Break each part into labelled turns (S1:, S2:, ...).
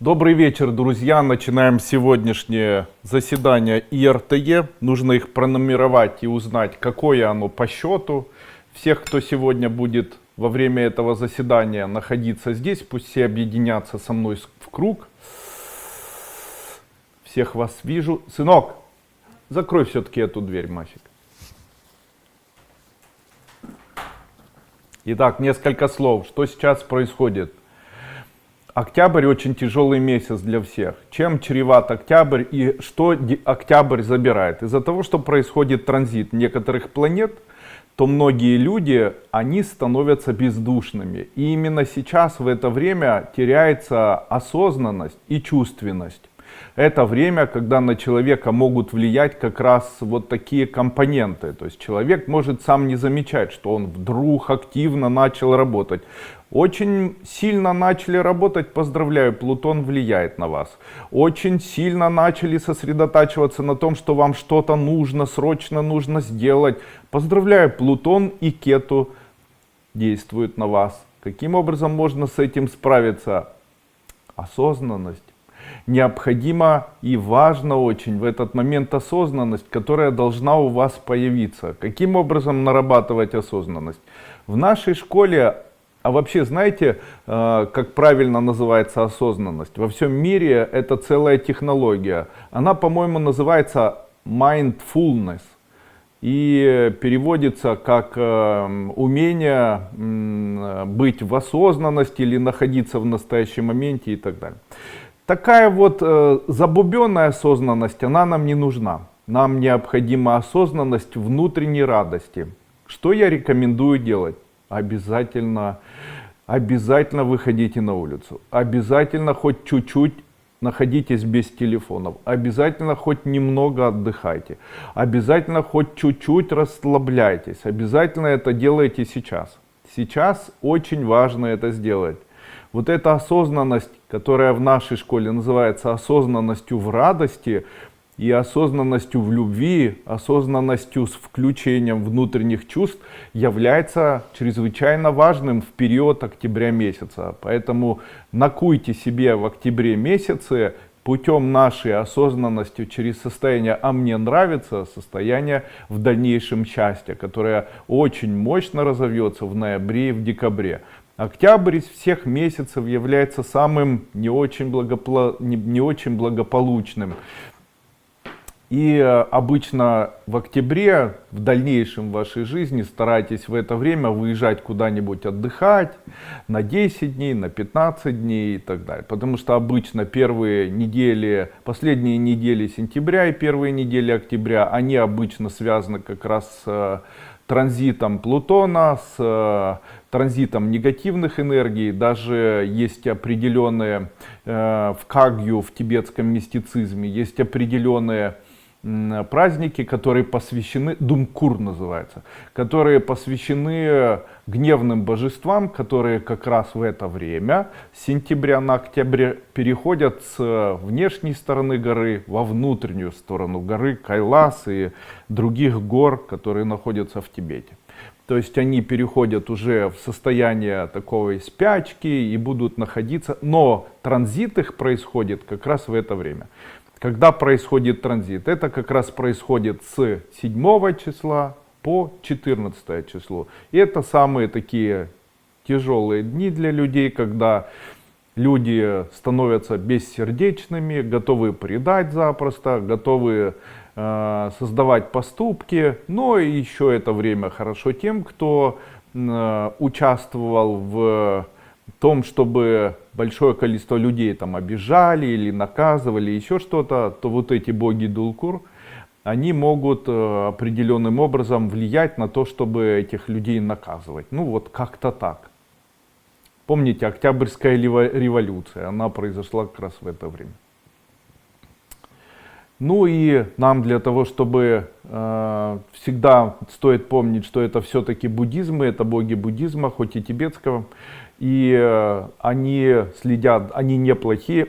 S1: Добрый вечер, друзья. Начинаем сегодняшнее заседание ИРТЕ. Нужно их пронумеровать и узнать, какое оно по счету. Всех, кто сегодня будет во время этого заседания находиться здесь, пусть все объединятся со мной в круг. Всех вас вижу. Сынок, закрой все-таки эту дверь, Масик. Итак, несколько слов. Что сейчас происходит? Октябрь очень тяжелый месяц для всех. Чем чреват октябрь и что октябрь забирает? Из-за того, что происходит транзит некоторых планет, то многие люди, они становятся бездушными. И именно сейчас, в это время, теряется осознанность и чувственность. Это время, когда на человека могут влиять как раз вот такие компоненты. То есть человек может сам не замечать, что он вдруг активно начал работать. Очень сильно начали работать, поздравляю, Плутон влияет на вас. Очень сильно начали сосредотачиваться на том, что вам что-то нужно, срочно нужно сделать. Поздравляю, Плутон и Кету действуют на вас. Каким образом можно с этим справиться? Осознанность. Необходимо и важно очень в этот момент осознанность, которая должна у вас появиться. Каким образом нарабатывать осознанность? В нашей школе, а вообще знаете, как правильно называется осознанность? Во всем мире это целая технология. Она, по-моему, называется mindfulness. И переводится как умение быть в осознанности или находиться в настоящем моменте и так далее. Такая вот забубенная осознанность, она нам не нужна. Нам необходима осознанность внутренней радости. Что я рекомендую делать? Обязательно выходите на улицу. Обязательно хоть чуть-чуть находитесь без телефонов. Обязательно хоть немного отдыхайте. Обязательно хоть чуть-чуть расслабляйтесь. Обязательно это делайте сейчас. Сейчас очень важно это сделать. Вот эта осознанность, которая в нашей школе называется осознанностью в радости и осознанностью в любви, осознанностью с включением внутренних чувств, является чрезвычайно важным в период октября месяца. Поэтому накуйте себе в октябре месяце путем нашей осознанности через состояние «а мне нравится», состояние в дальнейшем счастья, которое очень мощно разовьется в ноябре и в декабре. Октябрь из всех месяцев является самым не очень благополучным. И обычно в октябре, в дальнейшем в вашей жизни, старайтесь в это время выезжать куда-нибудь отдыхать на 10 дней, на 15 дней и так далее. Потому что обычно последние недели сентября и первые недели октября, они обычно связаны как раз с транзитом Плутона, с транзитом негативных энергий. Даже есть определенные, в Кагью, в тибетском мистицизме, есть определенные праздники, которые посвящены, Думкур называется, которые посвящены гневным божествам, которые как раз в это время, с сентября на октябрь, переходят с внешней стороны горы во внутреннюю сторону горы Кайлас и других гор, которые находятся в Тибете. То есть они переходят уже в состояние такой спячки и будут находиться, но транзит их происходит как раз в это время. Когда происходит транзит? Это как раз происходит с 7 числа по 14 число. И это самые такие тяжелые дни для людей, когда люди становятся бессердечными, готовы предать запросто, готовы создавать поступки. Но еще это время хорошо тем, кто участвовал в том, чтобы большое количество людей там обижали или наказывали, еще что-то, то вот эти боги Дулкур, они могут определенным образом влиять на то, чтобы этих людей наказывать. Ну вот как-то так. Помните, Октябрьская революция, она произошла как раз в это время. Ну и нам для того, чтобы всегда стоит помнить, что это все-таки буддизм, это боги буддизма, хоть и тибетского. И они неплохие,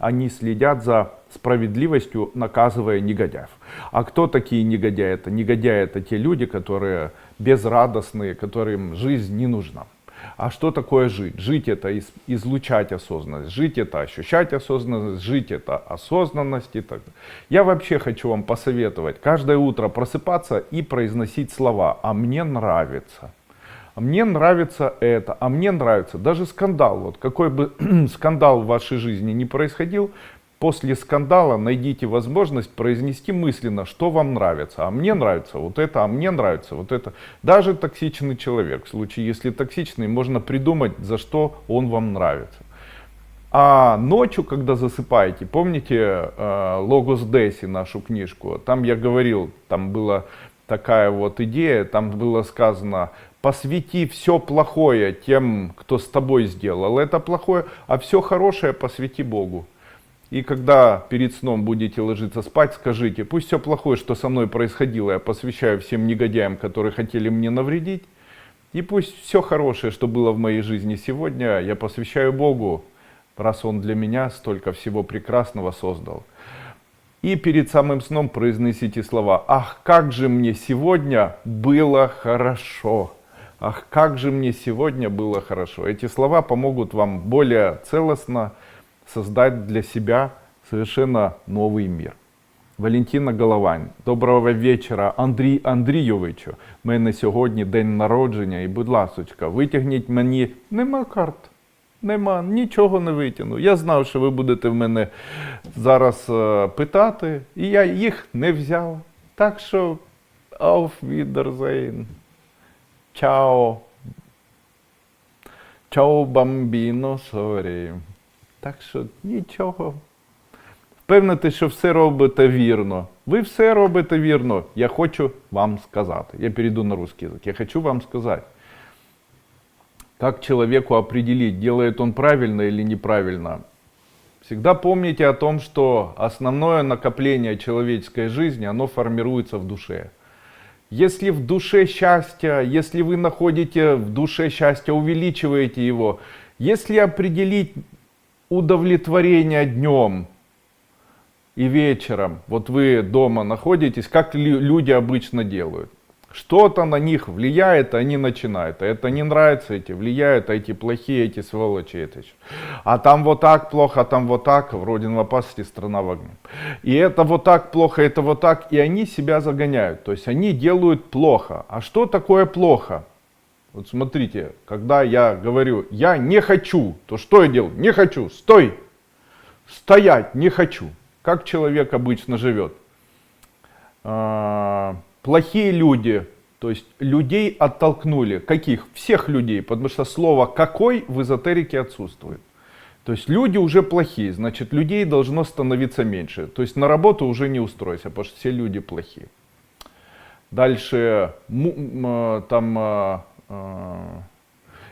S1: они следят за справедливостью, наказывая негодяев. А кто такие негодяи? Негодяи — это те люди, которые безрадостные, которым жизнь не нужна. А что такое жить? Жить это излучать осознанность, жить это ощущать осознанность, жить это осознанность и так далее. Я вообще хочу вам посоветовать каждое утро просыпаться и произносить слова «а мне нравится». А мне нравится это, а мне нравится. Даже скандал, вот какой бы скандал в вашей жизни не происходил, после скандала найдите возможность произнести мысленно, что вам нравится. А мне нравится вот это, а мне нравится вот это. Даже токсичный человек, в случае, если токсичный, можно придумать, за что он вам нравится. А ночью, когда засыпаете, помните Логос Деси, нашу книжку? Там я говорил, там была такая вот идея, там было сказано: посвяти все плохое тем, кто с тобой сделал это плохое, а все хорошее посвяти Богу. И когда перед сном будете ложиться спать, скажите: пусть все плохое, что со мной происходило, я посвящаю всем негодяям, которые хотели мне навредить. И пусть все хорошее, что было в моей жизни сегодня, я посвящаю Богу, раз Он для меня столько всего прекрасного создал. И перед самым сном произнесите слова: ах, как же мне сегодня было хорошо. Ах, как же мне сегодня было хорошо. Эти слова помогут вам более целостно создать для себя совершенно новий мір. Валентина Головань. Доброго вечора, Андрій Андрійовичу. У мене сьогодні день народження і, будь ласочка, витягніть мені... Нема карт. Нема, нічого не витягну. Я знав, що ви будете в мене зараз питати, і я їх не взяв. Так що, auf Wiedersehen. Чао. Чао, бамбіно, сорі. Так що нічого. Впевнити, що все робите вірно. Ви все робите вірно. Я хочу вам сказати. Я перейду на русский язык. Я хочу вам сказать. Как человеку определить, делает он правильно или неправильно? Всегда помните о том, что основное накопление человеческой жизни, оно формируется в душе. Если в душе счастье, если вы находите в душе счастье, увеличиваете его, если определить удовлетворение днем и вечером, вот вы дома находитесь, как люди обычно делают. Что-то на них влияет, они начинают. А это не нравится, эти влияют, а эти плохие, эти сволочи. Это. А там вот так плохо, а там вот так, Родина в опасности, страна в огне. И это вот так плохо, это вот так. И они себя загоняют. То есть они делают плохо. А что такое плохо? Вот смотрите, когда я говорю, я не хочу, то что я делаю? Не хочу, стой! Стоять, не хочу. Как человек обычно живет? Плохие люди, то есть людей оттолкнули. Каких? Всех людей, потому что слово «какой» в эзотерике отсутствует. То есть люди уже плохие, значит людей должно становиться меньше. То есть на работу уже не устроишься, потому что все люди плохие. Дальше,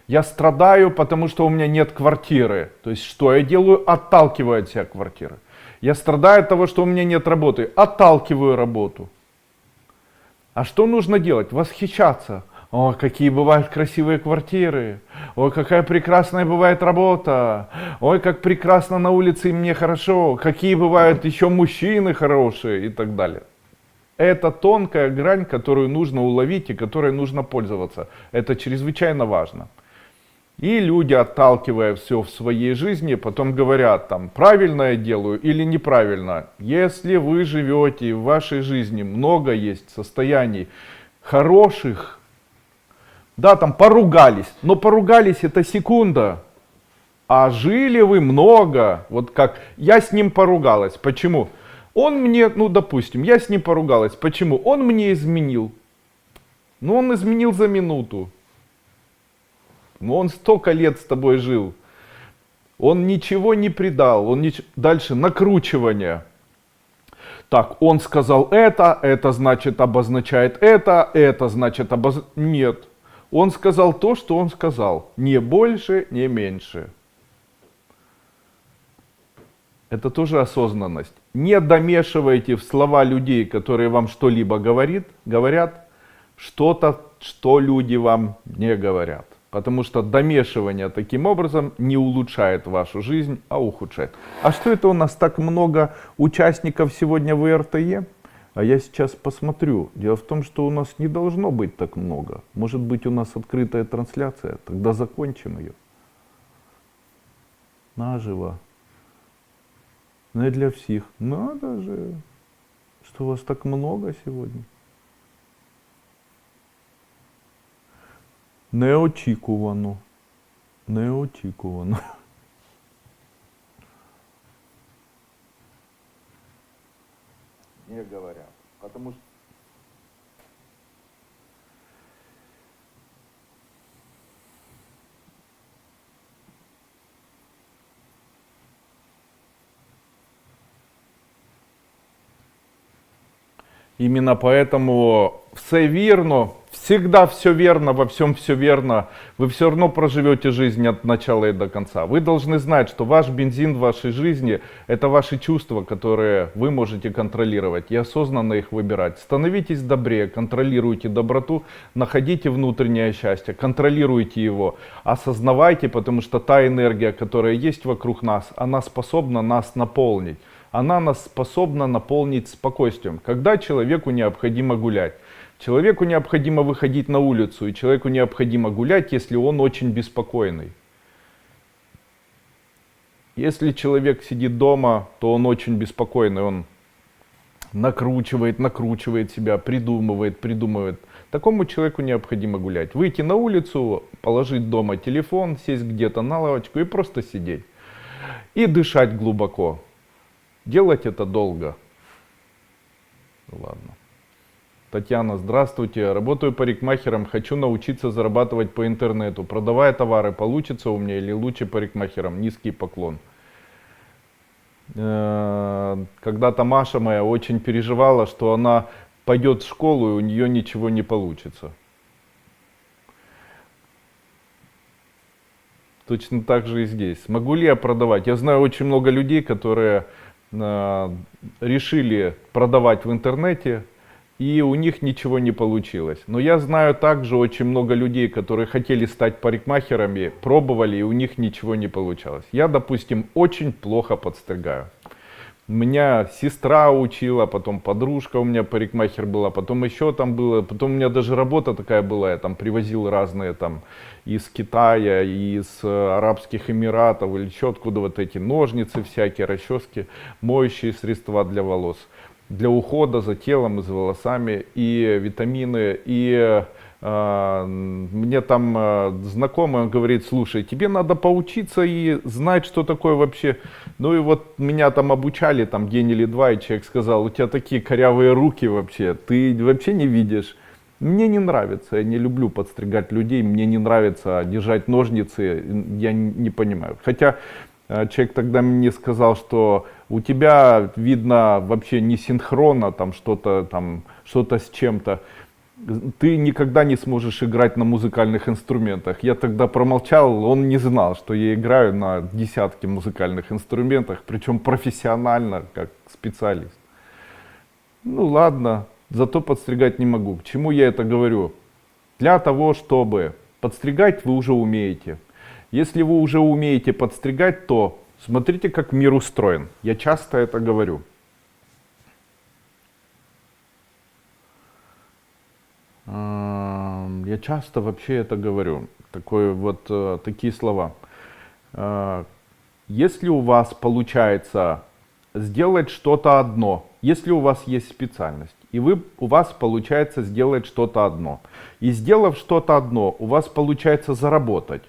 S1: я страдаю, потому что у меня нет квартиры. То есть что я делаю? Отталкиваю от себя квартиры. Я страдаю от того, что у меня нет работы. Отталкиваю работу. А что нужно делать? Восхищаться. О, какие бывают красивые квартиры. Ой, какая прекрасная бывает работа. Ой, как прекрасно на улице и мне хорошо. Какие бывают еще мужчины хорошие и так далее. Это тонкая грань, которую нужно уловить и которой нужно пользоваться. Это чрезвычайно важно. И люди, отталкивая все в своей жизни, потом говорят, там, правильно я делаю или неправильно. Если вы живете и в вашей жизни много есть состояний хороших, да, там поругались, но поругались это секунда. А жили вы много, вот как я с ним поругалась. Почему? Он мне, ну допустим, я с ним поругалась. Почему? Он мне изменил. Ну он изменил за минуту. Но он столько лет с тобой жил. Он ничего не предал. Дальше накручивание. Так, он сказал это значит обозначает это значит обозначает... Нет. Он сказал то, что он сказал. Не больше, не меньше. Это тоже осознанность. Не домешивайте в слова людей, которые вам что-либо говорят, что-то, что люди вам не говорят. Потому что домешивание таким образом не улучшает вашу жизнь, а ухудшает. А что это у нас так много участников сегодня в РТЕ? А я сейчас посмотрю. Дело в том, что у нас не должно быть так много. Может быть, у нас открытая трансляция. Тогда закончим ее. Наживо. Не для всех. Надо же, что вас так много сегодня. Неочікувано. Неочікувано. Не говорят. Потому что именно поэтому все верно, всегда все верно, во всем все верно. Вы все равно проживете жизнь от начала и до конца. Вы должны знать, что ваш бензин в вашей жизни — это ваши чувства, которые вы можете контролировать и осознанно их выбирать. Становитесь добрее, контролируйте доброту, находите внутреннее счастье, контролируйте его, осознавайте, потому что та энергия, которая есть вокруг нас, она способна нас наполнить. Она нас способна наполнить спокойствием. Когда человеку необходимо гулять? Человеку необходимо выходить на улицу, и человеку необходимо гулять, если он очень беспокойный. Если человек сидит дома, то он очень беспокойный, он накручивает себя, придумывает. Такому человеку необходимо гулять. Выйти на улицу, положить дома телефон, сесть где-то на лавочку и просто сидеть. И дышать глубоко. Делать это долго. Ладно. Татьяна, здравствуйте. Работаю парикмахером. Хочу научиться зарабатывать по интернету. Продавая товары, получится у меня или лучше парикмахером? Низкий поклон. Когда-то Маша моя очень переживала, что она пойдет в школу и у нее ничего не получится. Точно так же и здесь. Смогу ли я продавать? Я знаю очень много людей, которые решили продавать в интернете, и у них ничего не получилось. Но я знаю также очень много людей, которые хотели стать парикмахерами, пробовали, и у них ничего не получалось. Я, допустим, очень плохо подстригаю. Меня сестра учила, потом подружка у меня парикмахер была, потом еще там было, потом у меня даже работа такая была, я там привозил разные там из Китая, из Арабских Эмиратов или еще откуда вот эти ножницы всякие, расчески, моющие средства для волос, для ухода за телом и за волосами, и витамины, и мне там знакомый, он говорит: слушай, тебе надо поучиться и знать, что такое вообще. Ну и вот меня там обучали там день или два, и человек сказал: у тебя такие корявые руки вообще, ты вообще не видишь. Мне не нравится, я не люблю подстригать людей, мне не нравится держать ножницы, я не понимаю. Хотя человек тогда мне сказал, что у тебя видно вообще не синхронно, там что-то с чем-то. Ты никогда не сможешь играть на музыкальных инструментах. Я тогда промолчал, он не знал, что я играю на десятки музыкальных инструментах, причем профессионально, как специалист. Ну ладно, зато подстригать не могу. К чему я это говорю? Для того, чтобы подстригать вы уже умеете. Если вы уже умеете подстригать, то смотрите, как мир устроен. Я часто это говорю. Я часто вообще это говорю, такие слова. Если у вас получается сделать что-то одно, если у вас есть специальность, и у вас получается сделать что-то одно, и сделав что-то одно, у вас получается заработать,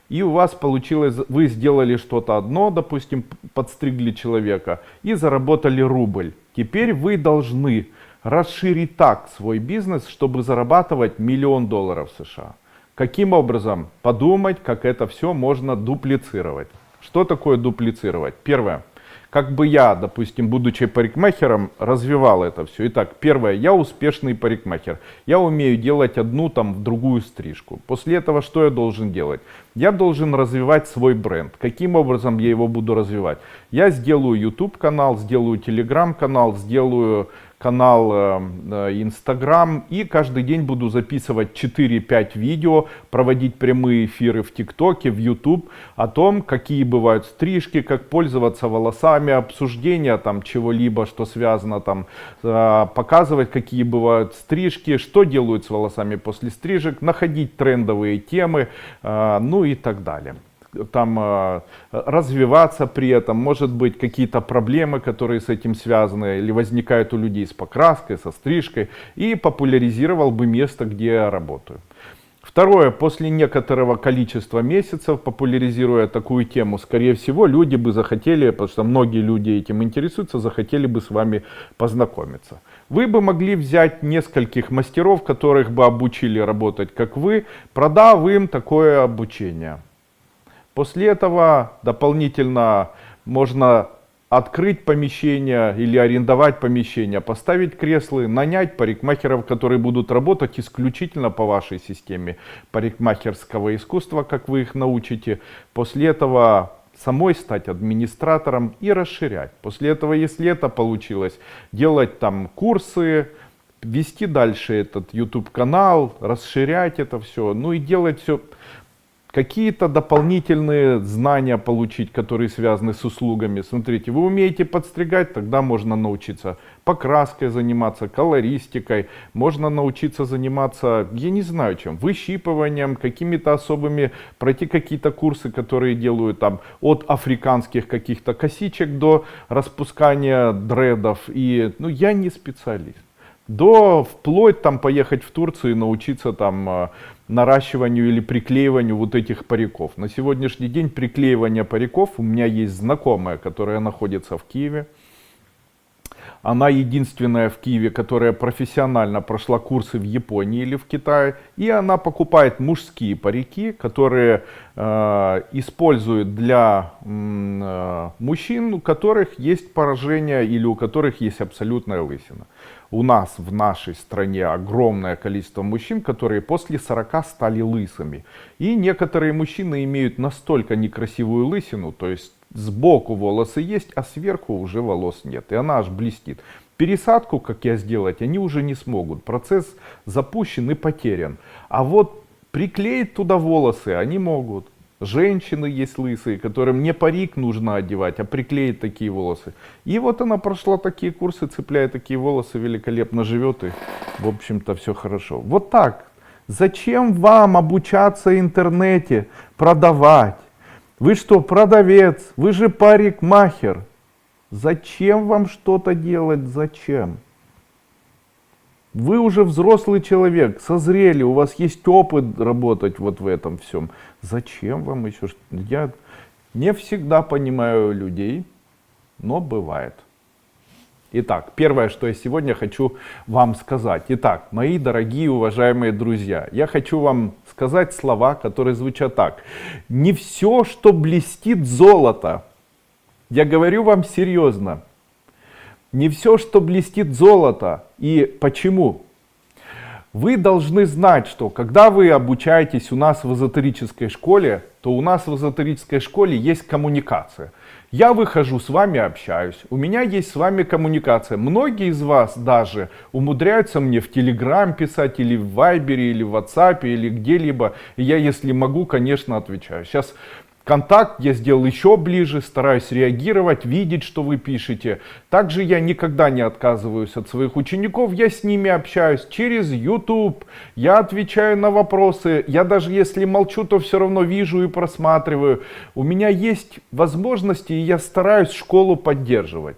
S1: и у вас получилось, вы сделали что-то одно, допустим, подстригли человека, и заработали рубль. Теперь вы должны расширить так свой бизнес, чтобы зарабатывать $1 000 000 США. Каким образом? Подумать, как это все можно дуплицировать. Что такое дуплицировать? Первое. Как бы я, допустим, будучи парикмахером, развивал это все. Итак, первое. Я успешный парикмахер. Я умею делать одну там другую стрижку. После этого что я должен делать? Я должен развивать свой бренд. Каким образом я его буду развивать? Я сделаю YouTube канал, сделаю Telegram канал, сделаю канал Instagram. И каждый день буду записывать 4-5 видео, проводить прямые эфиры в ТикТоке, в YouTube о том, какие бывают стрижки, как пользоваться волосами, обсуждения там чего-либо, что связано там, показывать, какие бывают стрижки, что делают с волосами после стрижек, находить трендовые темы, ну и так далее. Там развиваться при этом, может быть какие-то проблемы, которые с этим связаны или возникают у людей с покраской, со стрижкой, и популяризировал бы место, где я работаю. Второе, после некоторого количества месяцев, популяризируя такую тему, скорее всего, люди бы захотели, потому что многие люди этим интересуются, захотели бы с вами познакомиться. Вы бы могли взять нескольких мастеров, которых бы обучили работать как вы, продав им такое обучение. После этого дополнительно можно открыть помещение или арендовать помещение, поставить кресла, нанять парикмахеров, которые будут работать исключительно по вашей системе парикмахерского искусства, как вы их научите. После этого самой стать администратором и расширять. После этого, если это получилось, делать там курсы, вести дальше этот YouTube канал, расширять это все, ну и делать все. Какие-то дополнительные знания получить, которые связаны с услугами. Смотрите, вы умеете подстригать, тогда можно научиться покраской заниматься, колористикой. Можно научиться заниматься, я не знаю чем, выщипыванием, какими-то особыми, пройти какие-то курсы, которые делают там от африканских каких-то косичек до распускания дредов. И, ну, я не специалист. До вплоть там поехать в Турцию и научиться там наращиванию или приклеиванию вот этих париков. На сегодняшний день приклеивание париков, у меня есть знакомая, которая находится в Киеве. Она единственная в Киеве, которая профессионально прошла курсы в Японии или в Китае. И она покупает мужские парики, которые используют для мужчин, у которых есть поражение или у которых есть абсолютная лысина. У нас в нашей стране огромное количество мужчин, которые после 40 стали лысыми. И некоторые мужчины имеют настолько некрасивую лысину, то есть сбоку волосы есть, а сверху уже волос нет. И она аж блестит. Пересадку, как я сделать, они уже не смогут. Процесс запущен и потерян. А вот приклеить туда волосы они могут. Женщины есть лысые, которым не парик нужно одевать, а приклеить такие волосы. И вот она прошла такие курсы, цепляет такие волосы, великолепно живет, и в общем-то все хорошо. Вот так. Зачем вам обучаться в интернете, продавать? Вы что, продавец? Вы же парикмахер. Зачем вам что-то делать? Зачем? Вы уже взрослый человек, созрели, у вас есть опыт работать вот в этом всем. Зачем вам еще что-то? Я не всегда понимаю людей, но бывает. Итак, первое, что я сегодня хочу вам сказать. Итак, мои дорогие, уважаемые друзья, я хочу вам сказать слова, которые звучат так. Не все, что блестит, золото. Я говорю вам серьезно. Не все, что блестит, золото. И почему? Вы должны знать, что когда вы обучаетесь у нас в эзотерической школе, то у нас в эзотерической школе есть коммуникация. Я выхожу с вами, общаюсь, у меня есть с вами коммуникация. Многие из вас даже умудряются мне в Телеграм писать, или в Вайбере, или в WhatsApp, или где-либо. И я, если могу, конечно, отвечаю. Сейчас контакт я сделал еще ближе, стараюсь реагировать, видеть, что вы пишете. Также я никогда не отказываюсь от своих учеников, я с ними общаюсь через YouTube, я отвечаю на вопросы, я даже если молчу, то все равно вижу и просматриваю. У меня есть возможности, и я стараюсь школу поддерживать.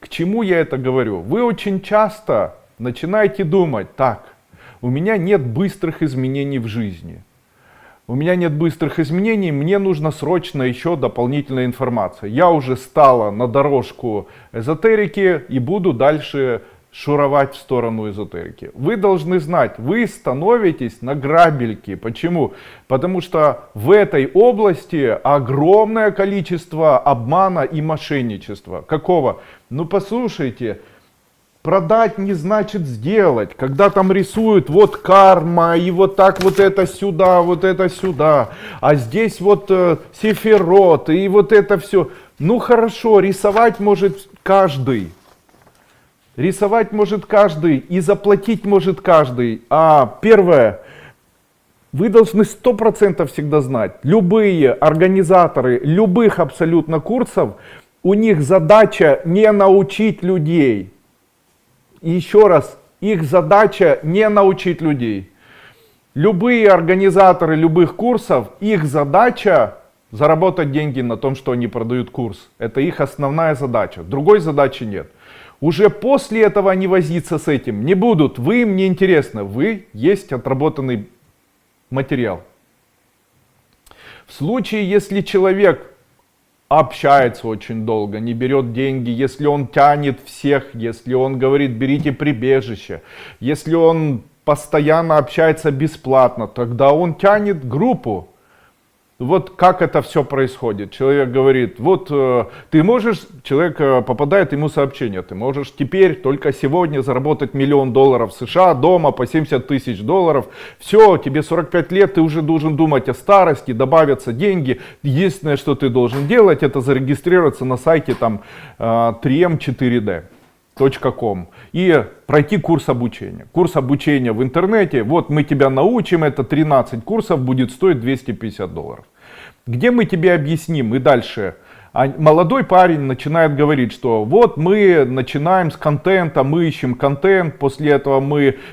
S1: К чему я это говорю? Вы очень часто начинаете думать, так, у меня нет быстрых изменений в жизни. У меня нет быстрых изменений, мне нужно срочно еще дополнительная информация. Я уже стала на дорожку эзотерики и буду дальше шуровать в сторону эзотерики. Вы должны знать, вы становитесь на грабельки. Почему? Потому что в этой области огромное количество обмана и мошенничества. Какого? Ну послушайте. Продать не значит сделать. Когда там рисуют вот карма, и вот так вот это сюда, а здесь вот сефирот, и вот это все. Ну хорошо, рисовать может каждый. Рисовать может каждый и заплатить может каждый. А первое, вы должны 100% всегда знать, любые организаторы любых абсолютно курсов, у них задача не научить людей. И еще раз, их задача не научить людей. Любые организаторы любых курсов, их задача заработать деньги на том, что они продают курс. Это их основная задача. Другой задачи нет. Уже после этого они возиться с этим не будут. Вы им не интересны. Вы есть отработанный материал. В случае, если человек общается очень долго, не берет деньги, если он тянет всех, если он говорит, берите прибежище, если он постоянно общается бесплатно, тогда он тянет группу. Вот как это все происходит. Человек говорит, вот ты можешь, человек попадает, ему сообщение, ты можешь теперь, только сегодня заработать $1 000 000 в США, дома по $70 000. Все, тебе 45 лет, ты уже должен думать о старости, добавятся деньги. Единственное, что ты должен делать, это зарегистрироваться на сайте там 3m4d.com и пройти курс обучения. Курс обучения в интернете, вот мы тебя научим, это 13 курсов, будет стоить $250. Где мы тебе объясним и дальше? Молодой парень начинает говорить, что вот мы начинаем с контента, мы ищем контент, после этого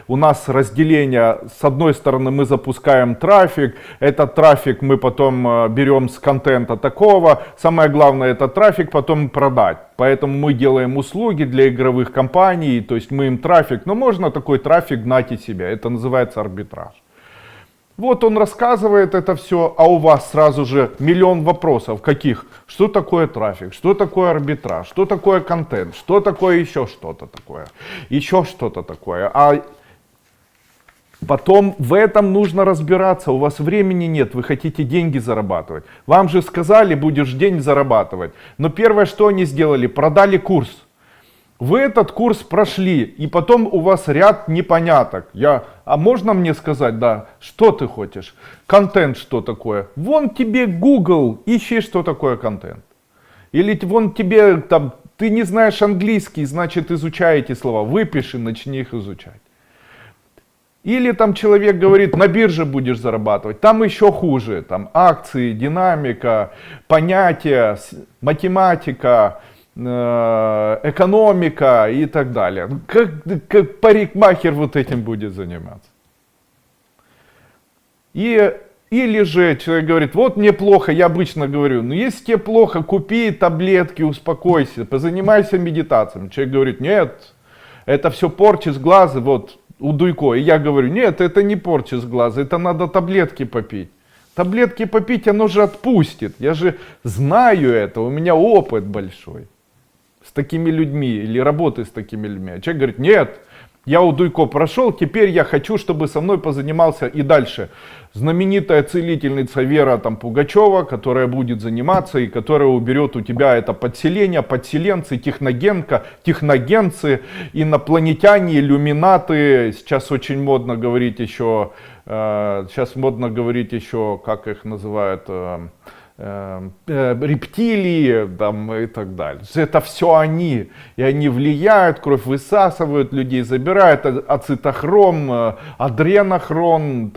S1: у нас разделение, с одной стороны мы запускаем трафик, этот трафик мы потом берем с контента такого, самое главное этот трафик потом продать. Поэтому мы делаем услуги для игровых компаний, то есть мы им трафик, но можно такой трафик гнать из себя, это называется арбитраж. Вот он рассказывает это все, а у вас сразу же миллион вопросов. Каких? Что такое трафик? Что такое арбитраж? Что такое контент? Что такое еще что-то такое? Еще что-то такое. А потом в этом нужно разбираться. У вас времени нет, вы хотите деньги зарабатывать. Вам же сказали, будешь день зарабатывать. Но первое, что они сделали, продали курс. Вы этот курс прошли, и потом у вас ряд непоняток. А можно мне сказать, да, что ты хочешь? Контент что такое? Вон тебе Google, ищи, что такое контент. Или вон тебе, там, ты не знаешь английский, значит изучай эти слова. Выпиши, начни их изучать. Или там человек говорит, на бирже будешь зарабатывать, там еще хуже. Там акции, динамика, понятия, математика, экономика и так далее. Как парикмахер вот этим будет заниматься. Или же человек говорит, вот мне плохо, я обычно говорю, ну если тебе плохо, купи таблетки, успокойся, позанимайся медитацией. Человек говорит, нет, это все порчи с глаза, вот у Дуйко. И я говорю, нет, это не порчи с глаза, это надо таблетки попить. Таблетки попить, оно же отпустит. Я же знаю это, у меня опыт большой с такими людьми или работы с такими людьми. А человек говорит, нет, я у Дуйко прошел, теперь я хочу, чтобы со мной позанимался и дальше. Знаменитая целительница Вера там, Пугачева, которая будет заниматься и которая уберет у тебя это подселение, подселенцы, техногенцы, инопланетяне, иллюминаты. Сейчас очень модно говорить еще, как их называют, рептилии там, и так далее. Это все они. И они влияют, кровь высасывают, людей забирают, ацетохром, адренохром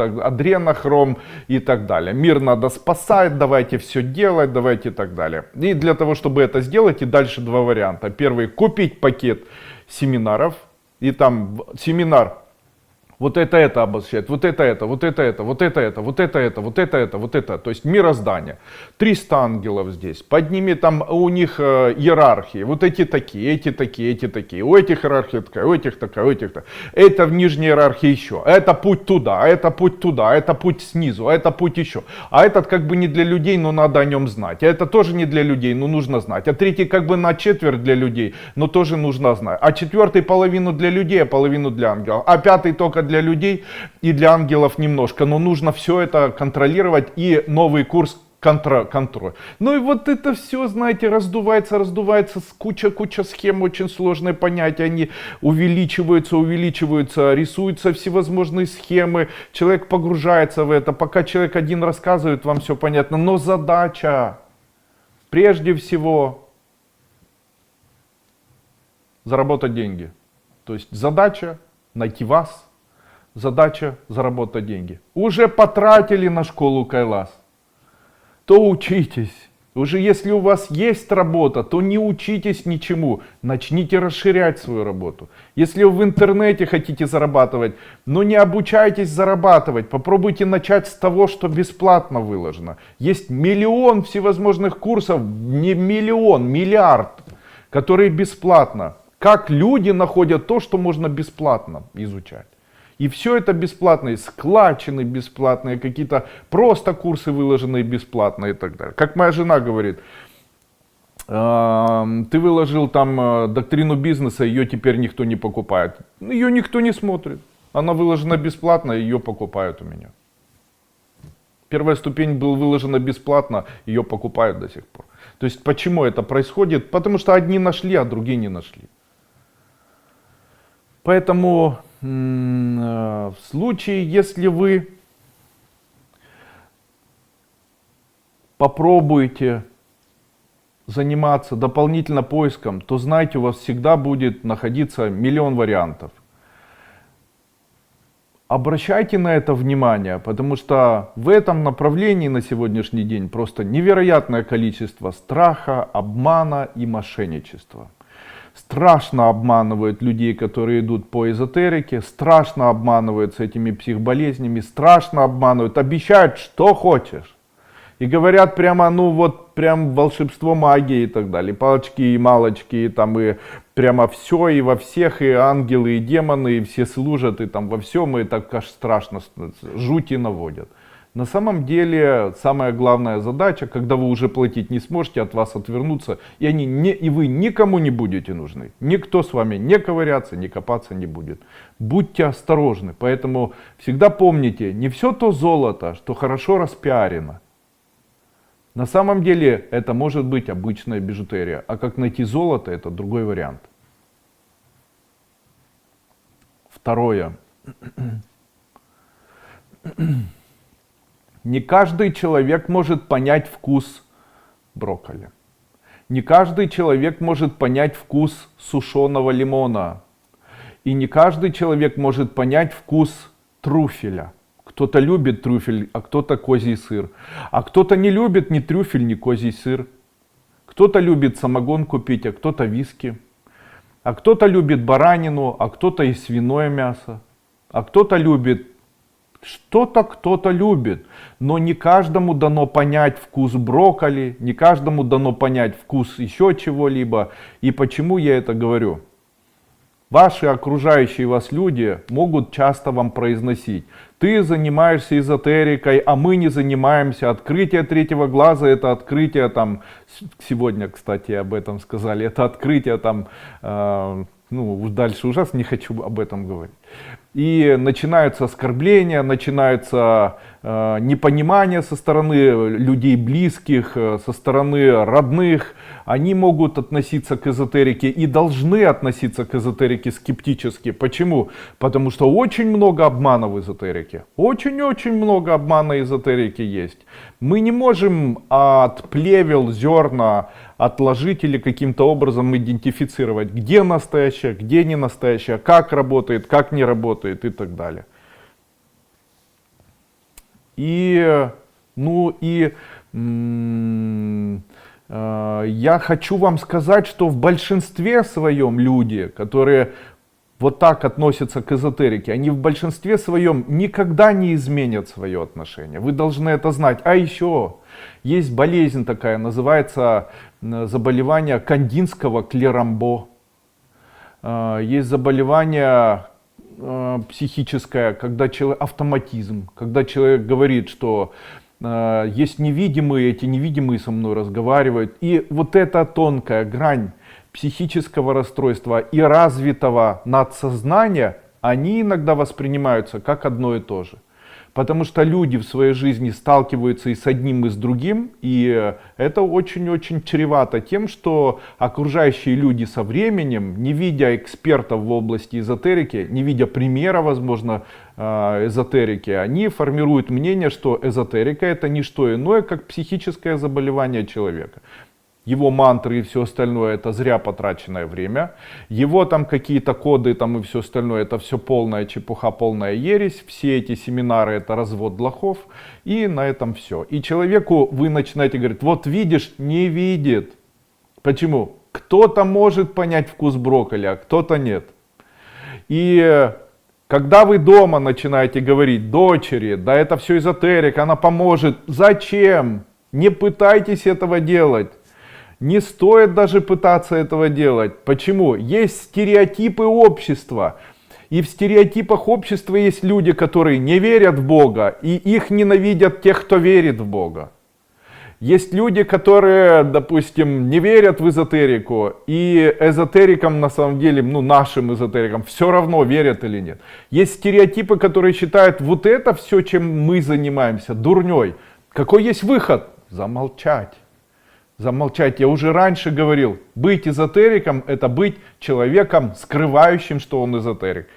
S1: и так далее. Мир надо спасать, давайте все делать, давайте и так далее. И для того, чтобы это сделать, и дальше два варианта. Первый, купить пакет семинаров, и там семинар вот это обозначает, вот это, вот это, вот это, вот это, вот это, то есть мироздание. 300 ангелов здесь, под ними там у них иерархии, вот эти такие, эти такие, эти такие, у этих иерархия такая, у этих такая, у этих такая. Это в нижней иерархии еще, это путь туда, это путь туда, это путь снизу, это путь еще. А этот как бы не для людей, но надо о нем знать. А это тоже не для людей, но нужно знать. А третий как бы на четверть для людей, но тоже нужно знать. А четвертый половину для людей, а половину для ангелов. А пятый только для людей и для ангелов немножко, но нужно все это контролировать и новый курс контроль. Ну и вот это все, знаете, раздувается, куча схем, очень сложные понятия, они увеличиваются, рисуются всевозможные схемы, человек погружается в это, пока человек один рассказывает, вам все понятно, но задача прежде всего заработать деньги. То есть задача найти вас, задача заработать деньги. Уже потратили на школу Кайлас, то учитесь. Уже если у вас есть работа, то не учитесь ничему, начните расширять свою работу. Если вы в интернете хотите зарабатывать, но не обучайтесь зарабатывать, попробуйте начать с того, что бесплатно выложено. Есть миллион всевозможных курсов, не миллион, миллиард, которые бесплатно. Как люди находят то, что можно бесплатно изучать. И все это бесплатные, складчины бесплатные, какие-то просто курсы выложенные бесплатно и так далее. Как моя жена говорит, ты выложил там доктрину бизнеса, ее теперь никто не покупает. Ее никто не смотрит. Она выложена бесплатно, ее покупают у меня. Первая ступень была выложена бесплатно, ее покупают до сих пор. То есть почему это происходит? Потому что одни нашли, а другие не нашли. Поэтому в случае, если вы попробуете заниматься дополнительно поиском, то знайте, у вас всегда будет находиться миллион вариантов. Обращайте на это внимание, потому что в этом направлении на сегодняшний день просто невероятное количество страха, обмана и мошенничества. Страшно обманывают людей, которые идут по эзотерике, страшно обманывают с этими психболезнями, страшно обманывают, обещают, что хочешь. И говорят прямо, ну вот, прям волшебство, магия и так далее. Палочки и малочки, и там и прямо все, и во всех, и ангелы, и демоны, и все служат, и там во всем, и так аж страшно, жути наводят. На самом деле, самая главная задача, когда вы уже платить не сможете, от вас отвернуться, и вы никому не будете нужны. Никто с вами не ковыряться, не копаться не будет. Будьте осторожны, поэтому всегда помните, не все то золото, что хорошо распиарено. На самом деле, это может быть обычная бижутерия, а как найти золото, это другой вариант. Второе. Не каждый человек может понять вкус брокколи. Не каждый человек может понять вкус сушеного лимона. И не каждый человек может понять вкус трюфеля. Кто-то любит трюфель, а кто-то козий сыр. А кто-то не любит ни трюфель, ни козий сыр. Кто-то любит самогонку пить, а кто-то виски. А кто-то любит баранину, а кто-то и свиное мясо. А кто-то любит что-то, кто-то любит. Но не каждому дано понять вкус брокколи, не каждому дано понять вкус еще чего-либо. И почему я это говорю? Ваши окружающие вас люди могут часто вам произносить: ты занимаешься эзотерикой, а мы не занимаемся. Открытие третьего глаза — это открытие там, сегодня, кстати, об этом сказали, это открытие там, ну дальше ужасно, не хочу об этом говорить. И начинаются оскорбления, начинается непонимание со стороны людей близких, со стороны родных. Они могут относиться к эзотерике и должны относиться к эзотерике скептически. Почему? Потому что очень много обмана в эзотерике. Очень-очень много обмана в эзотерике есть. Мы не можем от плевел, зерна отложить или каким-то образом идентифицировать, где настоящее, где не настоящее, как работает, как не работает и так далее. И, я хочу вам сказать, что в большинстве своем люди, которые вот так относятся к эзотерике, они в большинстве своем никогда не изменят свое отношение. Вы должны это знать. А еще есть болезнь такая, называется заболевание Кандинского Клерамбо. Есть заболевание психическое, когда человек, автоматизм, когда человек говорит, что есть невидимые, эти невидимые со мной разговаривают. И вот эта тонкая грань психического расстройства и развитого надсознания, они иногда воспринимаются как одно и то же. Потому что люди в своей жизни сталкиваются и с одним, и с другим, и это очень-очень чревато тем, что окружающие люди со временем, не видя экспертов в области эзотерики, не видя примера, возможно, эзотерики, они формируют мнение, что эзотерика — это не что иное, как психическое заболевание человека. его мантры и все остальное это зря потраченное время, его там какие-то коды там и все остальное это все полная чепуха, полная ересь, все эти семинары это развод лохов, и на этом все. И человеку вы начинаете говорить, вот видишь, не видит. Почему? Кто-то может понять вкус брокколи, а кто-то нет. И когда вы дома начинаете говорить дочери, да это все эзотерика, она поможет. Зачем? Не пытайтесь этого делать. Не стоит даже пытаться этого делать. Почему? Есть стереотипы общества. И в стереотипах общества есть люди, которые не верят в Бога, и их ненавидят тех, кто верит в Бога. Есть люди, которые, допустим, не верят в эзотерику, и эзотерикам на самом деле, ну нашим эзотерикам, все равно верят или нет. Есть стереотипы, которые считают, вот это все, чем мы занимаемся, дурней. Какой есть выход? Замолчать. Замолчать. Я уже раньше говорил, быть эзотериком это быть человеком, скрывающим, что он эзотерик.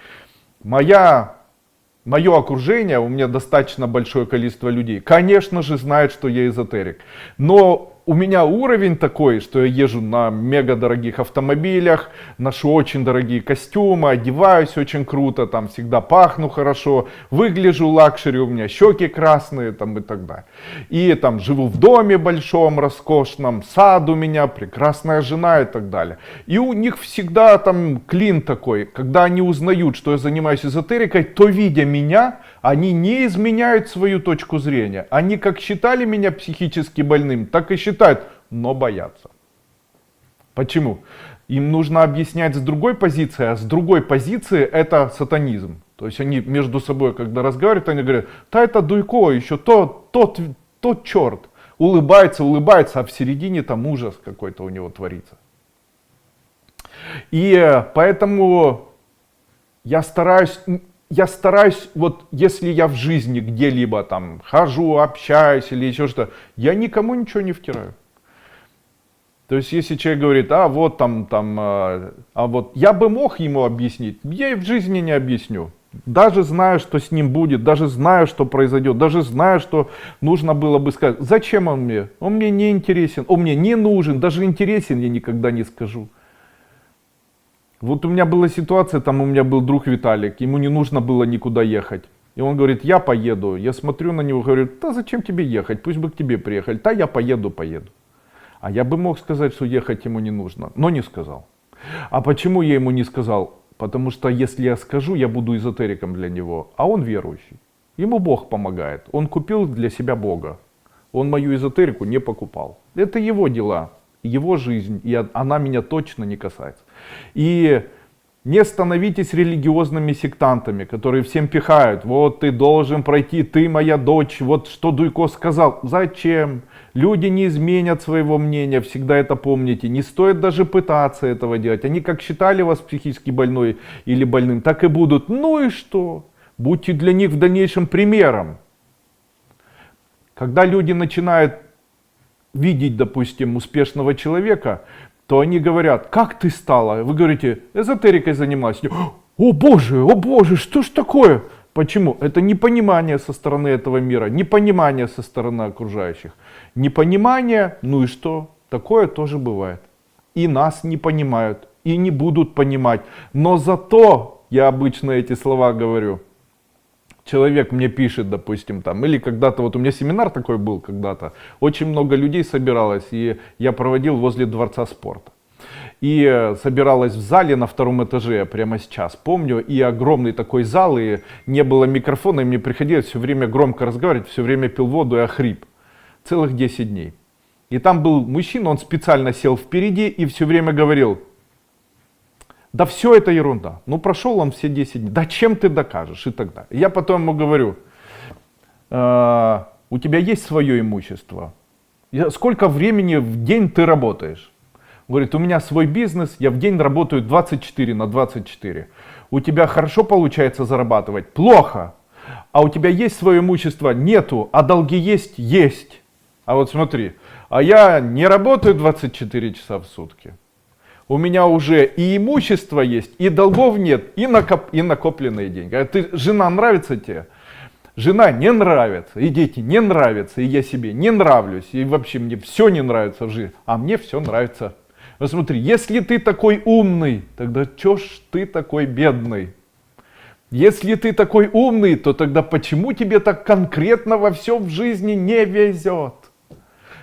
S1: Мое окружение, у меня достаточно большое количество людей, конечно же знает, что я эзотерик. Но у меня уровень такой, что я езжу на мега дорогих автомобилях, ношу очень дорогие костюмы, одеваюсь очень круто, там всегда пахну хорошо, выгляжу лакшери, у меня щеки красные там, и так далее. И там живу в доме большом, роскошном, сад у меня, прекрасная жена и так далее. И у них всегда там клин такой, когда они узнают, что я занимаюсь эзотерикой, то видя меня, они не изменяют свою точку зрения. Они как считали меня психически больным, так и считают, но боятся. Почему? Им нужно объяснять с другой позиции, а с другой позиции это сатанизм. То есть они между собой, когда разговаривают, они говорят, да это Дуйко, еще тот черт. Улыбается, а в середине там ужас какой-то у него творится. И поэтому я стараюсь, вот если я в жизни где-либо там хожу, общаюсь или еще что-то, я никому ничего не втираю. То есть если человек говорит, а вот вот я бы мог ему объяснить, я и в жизни не объясню. Даже знаю, что с ним будет, даже знаю, что произойдет, даже знаю, что нужно было бы сказать. Зачем он мне? Он мне не интересен, он мне не нужен, даже интересен я никогда не скажу. Вот у меня была ситуация, там у меня был друг Виталик, ему не нужно было никуда ехать. И он говорит, я поеду. Я смотрю на него, говорю, да зачем тебе ехать, пусть бы к тебе приехали. Да я поеду. А я бы мог сказать, что ехать ему не нужно, но не сказал. А почему я ему не сказал? Потому что если я скажу, я буду эзотериком для него, а он верующий. Ему Бог помогает, он купил для себя Бога. Он мою эзотерику не покупал. Это его дела. Его жизнь, и она меня точно не касается. И не становитесь религиозными сектантами, которые всем пихают. Вот ты должен пройти, ты моя дочь, вот что Дуйко сказал. Зачем? Люди не изменят своего мнения, всегда это помните. Не стоит даже пытаться этого делать. Они как считали вас психически больной или больным, так и будут. Ну и что? Будьте для них в дальнейшем примером. Когда люди начинают видеть, допустим, успешного человека, то они говорят, как ты стала? Вы говорите, эзотерикой занималась. О боже, что ж такое? Почему? Это непонимание со стороны этого мира, непонимание со стороны окружающих. Непонимание, ну и что? Такое тоже бывает. И нас не понимают, и не будут понимать. Но зато, я обычно эти слова говорю, человек мне пишет, допустим, там, или когда-то, вот у меня семинар такой был когда-то, очень много людей собиралось, и я проводил возле Дворца спорта. И собиралась в зале на втором этаже, прямо сейчас помню, и огромный такой зал, и не было микрофона, и мне приходилось все время громко разговаривать, все время пил воду и охрип. Целых 10 дней. И там был мужчина, он специально сел впереди и все время говорил, да все это ерунда. Ну прошел он все 10 дней. Да чем ты докажешь и так далее. Я потом ему говорю, у тебя есть свое имущество? Сколько времени в день ты работаешь? Он говорит, у меня свой бизнес, я в день работаю 24 на 24. У тебя хорошо получается зарабатывать? Плохо. А у тебя есть свое имущество? Нету. А долги есть? Есть. А вот смотри, а я не работаю 24 часа в сутки. У меня уже и имущество есть, и долгов нет, и накопленные деньги. Жена нравится тебе? Жена не нравится, и дети не нравятся, и я себе не нравлюсь, и вообще мне все не нравится в жизни, а мне все нравится. Вот смотри, если ты такой умный, тогда чё ж ты такой бедный? Если ты такой умный, то тогда почему тебе так конкретно во всем в жизни не везет?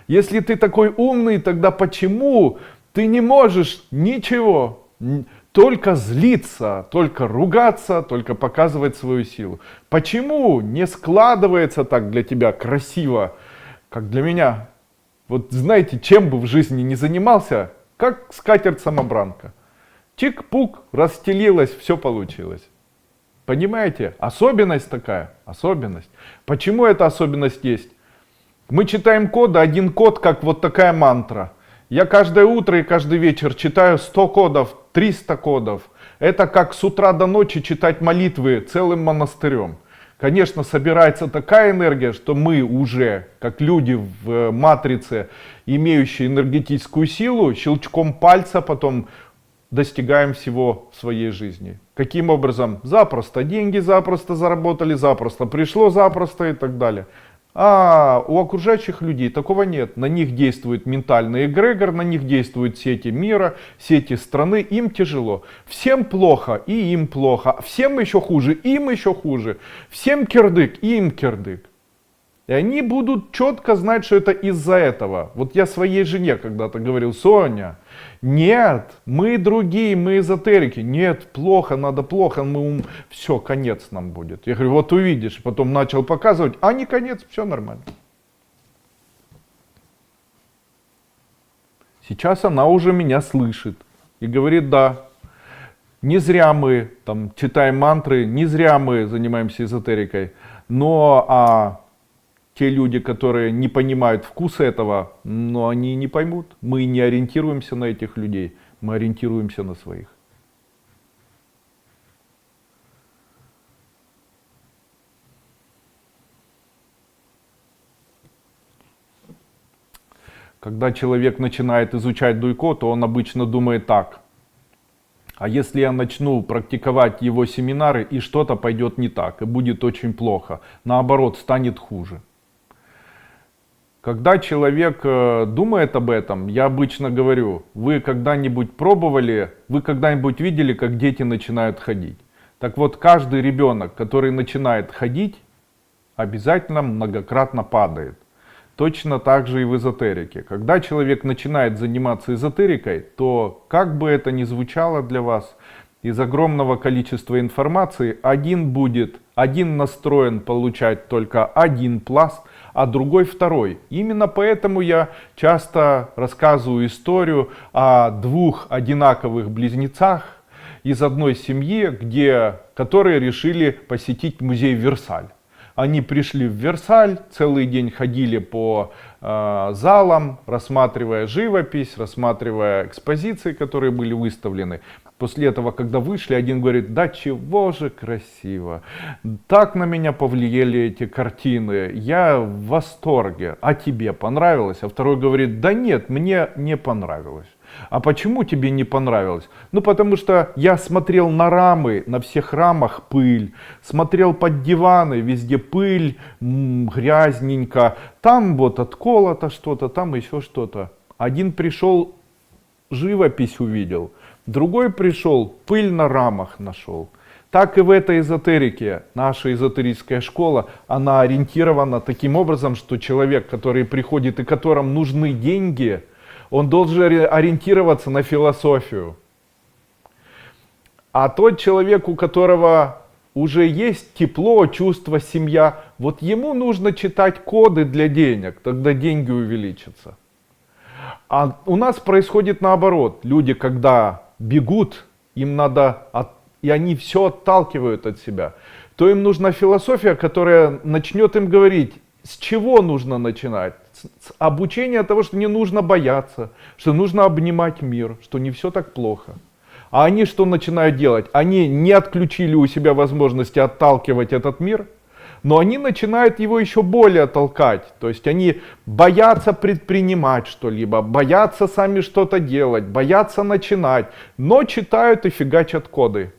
S1: Если ты такой умный, тогда почему ты не можешь ничего, только злиться, только ругаться, только показывать свою силу? Почему не складывается так для тебя красиво, как для меня? Вот знаете, чем бы в жизни не занимался, как скатерть-самобранка. Чик-пук, расстелилась, все получилось. Понимаете? Особенность такая, особенность. Почему эта особенность есть? Мы читаем коды, один код, как вот такая мантра. Я каждое утро и каждый вечер читаю 100 кодов, 300 кодов. Это как с утра до ночи читать молитвы целым монастырем. Конечно, собирается такая энергия, что мы уже, как люди в матрице, имеющие энергетическую силу, щелчком пальца потом достигаем всего в своей жизни. Каким образом? Запросто. Деньги запросто заработали, запросто пришло, запросто и так далее. А у окружающих людей такого нет. На них действует ментальный эгрегор, на них действуют сети мира, сети страны. Им тяжело. Всем плохо, и им плохо. Всем еще хуже, им еще хуже. Всем кирдык, и им кирдык. И они будут четко знать, что это из-за этого. Вот я своей жене когда-то говорил: Соня, нет, мы другие, мы эзотерики. Нет, плохо, надо плохо, все, конец нам будет. Я говорю: вот увидишь. Потом начал показывать, а не конец, все нормально. Сейчас она уже меня слышит и говорит: да, не зря мы там читаем мантры, не зря мы занимаемся эзотерикой, но те люди, которые не понимают вкуса этого, но они не поймут. Мы не ориентируемся на этих людей, мы ориентируемся на своих. Когда человек начинает изучать Дуйко, то он обычно думает так: а если я начну практиковать его семинары, и что-то пойдет не так, и будет очень плохо, наоборот, станет хуже. Когда человек думает об этом, я обычно говорю: вы когда-нибудь пробовали, вы когда-нибудь видели, как дети начинают ходить? Так вот, каждый ребенок, который начинает ходить, обязательно многократно падает. Точно так же и в эзотерике. Когда человек начинает заниматься эзотерикой, то, как бы это ни звучало для вас, из огромного количества информации один настроен получать только один пласт, а другой второй. Именно поэтому я часто рассказываю историю о двух одинаковых близнецах из одной семьи, которые решили посетить музей Версаль. Они пришли в Версаль, целый день ходили по залам, рассматривая живопись, рассматривая экспозиции, которые были выставлены. После этого, когда вышли, один говорит: да чего же красиво, так на меня повлияли эти картины, я в восторге, а тебе понравилось? А второй говорит: да нет, мне не понравилось. А почему тебе не понравилось? Ну потому что я смотрел на рамы, на всех рамах пыль, смотрел под диваны, везде пыль, грязненько, там вот отколото что-то, там еще что-то. Один пришел, живопись увидел, другой пришел, пыль на рамах нашел. Так и в этой эзотерике. Наша эзотерическая школа, она ориентирована таким образом, что человек, который приходит и которому нужны деньги, он должен ориентироваться на философию. А тот человек, у которого уже есть тепло, чувство, семья, вот ему нужно читать коды для денег, тогда деньги увеличатся. А у нас происходит наоборот. Люди, когда бегут, им надо, и они все отталкивают от себя, то им нужна философия, которая начнет им говорить, с чего нужно начинать. С обучения того, что не нужно бояться, что нужно обнимать мир, что не все так плохо. А они что начинают делать? Они не отключили у себя возможности отталкивать этот мир, но они начинают его еще более толкать. То есть они боятся предпринимать что-либо, боятся сами что-то делать, боятся начинать, но читают и фигачат коды.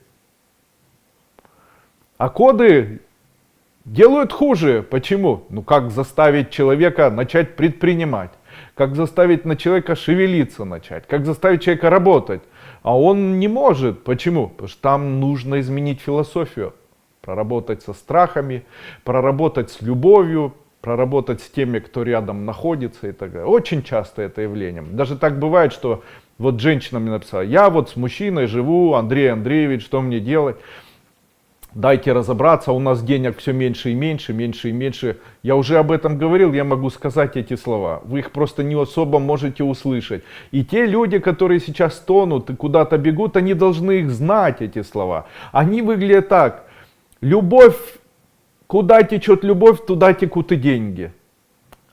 S1: А коды Делают хуже. Почему? Ну как заставить человека начать предпринимать? Как заставить на человека шевелиться начать? Как заставить человека работать? А он не может. Почему? Потому что там нужно изменить философию. Проработать со страхами, проработать с любовью, проработать с теми, кто рядом находится и так далее. Очень часто это явление. Даже так бывает, что вот женщина мне написала: я вот с мужчиной живу, Андрей Андреевич, что мне делать? Дайте разобраться, у нас денег все меньше и меньше, меньше и меньше. Я уже об этом говорил, я могу сказать эти слова. Вы их просто не особо можете услышать. И те люди, которые сейчас тонут и куда-то бегут, они должны их знать, эти слова. Они выглядят так. Любовь, куда течет любовь, туда текут и деньги.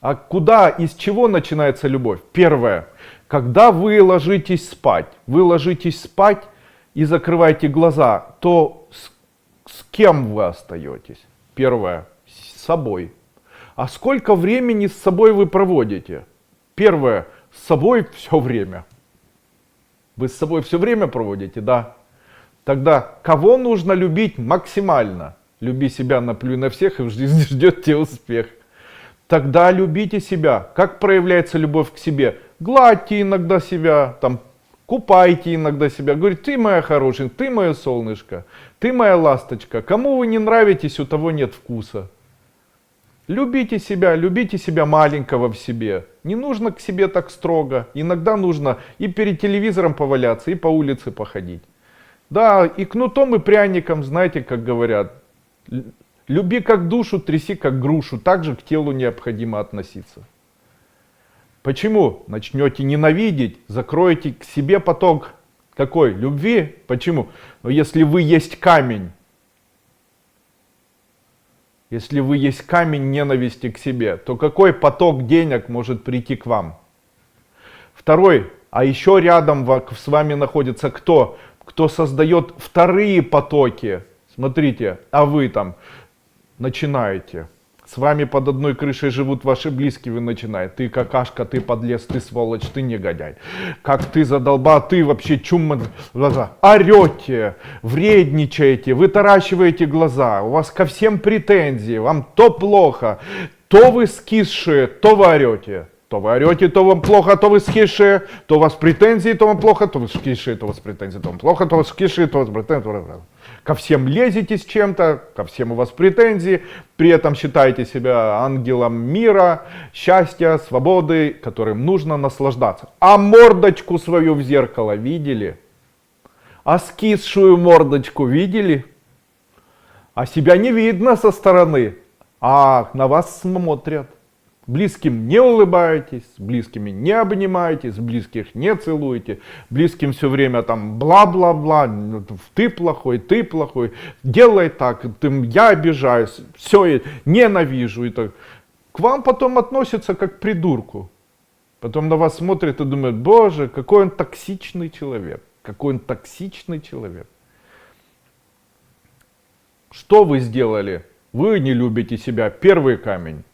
S1: А куда, из чего начинается любовь? Первое. Когда вы ложитесь спать и закрываете глаза, то с кем вы остаетесь? Первое. С собой. А сколько времени с собой вы проводите? Первое. С собой все время. Вы с собой все время проводите, да? Тогда кого нужно любить максимально? Люби себя, наплюй на всех, и в жизни ждет тебя успех. Тогда любите себя. Как проявляется любовь к себе? Гладьте иногда себя, там, купайте иногда себя. Говорит: ты моя хорошая, ты мое солнышко, ты моя ласточка. Кому вы не нравитесь, у того нет вкуса. Любите себя маленького в себе. Не нужно к себе так строго. Иногда нужно и перед телевизором поваляться, и по улице походить. Да, и кнутом, и пряником, знаете, как говорят. Люби как душу, тряси как грушу. Так же к телу необходимо относиться. Почему? Начнете ненавидеть, закроете к себе поток какой? Любви. Почему? Но если вы есть камень, ненависти к себе, то какой поток денег может прийти к вам? Второй. А еще рядом с вами находится кто? Кто создает вторые потоки. Смотрите, а вы там начинаете. С вами под одной крышей живут ваши близкие, вы начинаете. Ты какашка, ты подлец, ты сволочь, ты негодяй. Как ты задолбал, ты вообще чума. Орете, вредничаете, вытаращиваете глаза. У вас ко всем претензии, вам то плохо, то вы скисшие, то вы орете. То вы орете, то вам плохо, то вы скисшие, то у вас претензии, то вам плохо, то вы скисшие, то у вас претензии, то вам плохо, то у вас скисшие, то у вас претензии. Ко всем лезете с чем-то, ко всем у вас претензии, при этом считаете себя ангелом мира, счастья, свободы, которым нужно наслаждаться. А мордочку свою в зеркало видели? А скисшую мордочку видели? А себя не видно со стороны, а на вас смотрят. Близким не улыбаетесь, с близкими не обнимаетесь, близких не целуете, близким все время там бла-бла-бла, ты плохой, делай так, я обижаюсь, все, ненавижу. И так. К вам потом относятся как к придурку. Потом на вас смотрят и думают: боже, какой он токсичный человек, какой он токсичный человек. Что вы сделали? Вы не любите себя. Первый камень.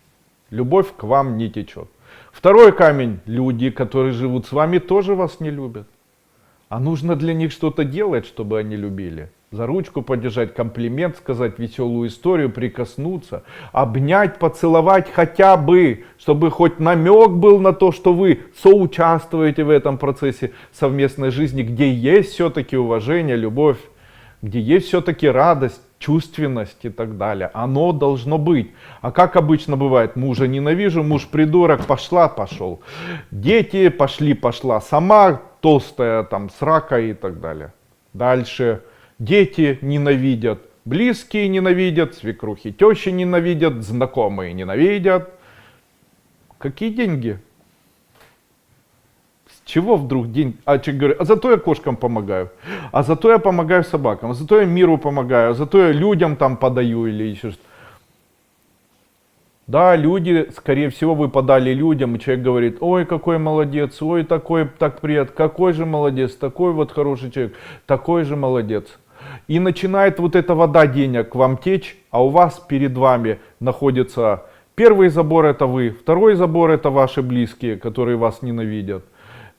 S1: Любовь к вам не течет. Второй камень. Люди, которые живут с вами, тоже вас не любят. А нужно для них что-то делать, чтобы они любили. За ручку подержать, комплимент сказать, веселую историю, прикоснуться, обнять, поцеловать хотя бы, чтобы хоть намек был на то, что вы соучаствуете в этом процессе совместной жизни, где есть все-таки уважение, любовь, где есть все-таки радость, чувственность и так далее. Оно должно быть. А как обычно бывает: мужа ненавижу, муж придурок, пошел. Дети пошла, сама толстая, там, с ракой и так далее. Дальше. Дети ненавидят, близкие ненавидят, свекрухи, тещи ненавидят, знакомые ненавидят. Какие деньги? Чего вдруг день? А человек говорит: а зато я кошкам помогаю, а зато я помогаю собакам, а зато я миру помогаю, а зато я людям там подаю или еще что-то. Да, люди, скорее всего, вы подали людям, и человек говорит: ой, какой молодец, ой, такой, так приятно, какой же молодец, такой вот хороший человек, такой же молодец. И начинает вот эта вода денег к вам течь, а у вас перед вами находится первый забор — это вы, второй забор — это ваши близкие, которые вас ненавидят.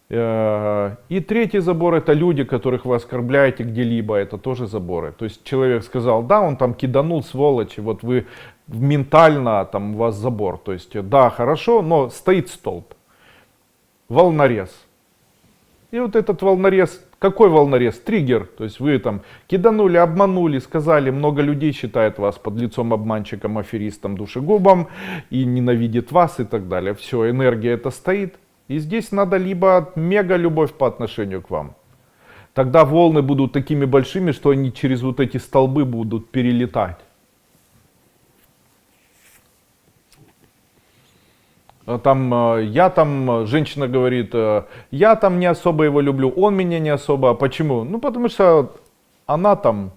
S1: И третий забор — это люди, которых вы оскорбляете где-либо, это тоже заборы. То есть человек сказал: да, он там киданул, сволочь, вот вы ментально там у вас забор. То есть, да, хорошо, но стоит столб, волнорез. И вот этот волнорез, какой волнорез? Триггер. То есть вы там киданули, обманули, сказали, много людей считает вас подлецом, обманщиком, аферистом, душегубом и ненавидит вас и так далее. Все, энергия это стоит. И здесь надо либо мега любовь по отношению к вам. Тогда волны будут такими большими, что они через вот эти столбы будут перелетать. Женщина говорит, я там не особо его люблю, он меня не особо. А почему? Ну, потому что она там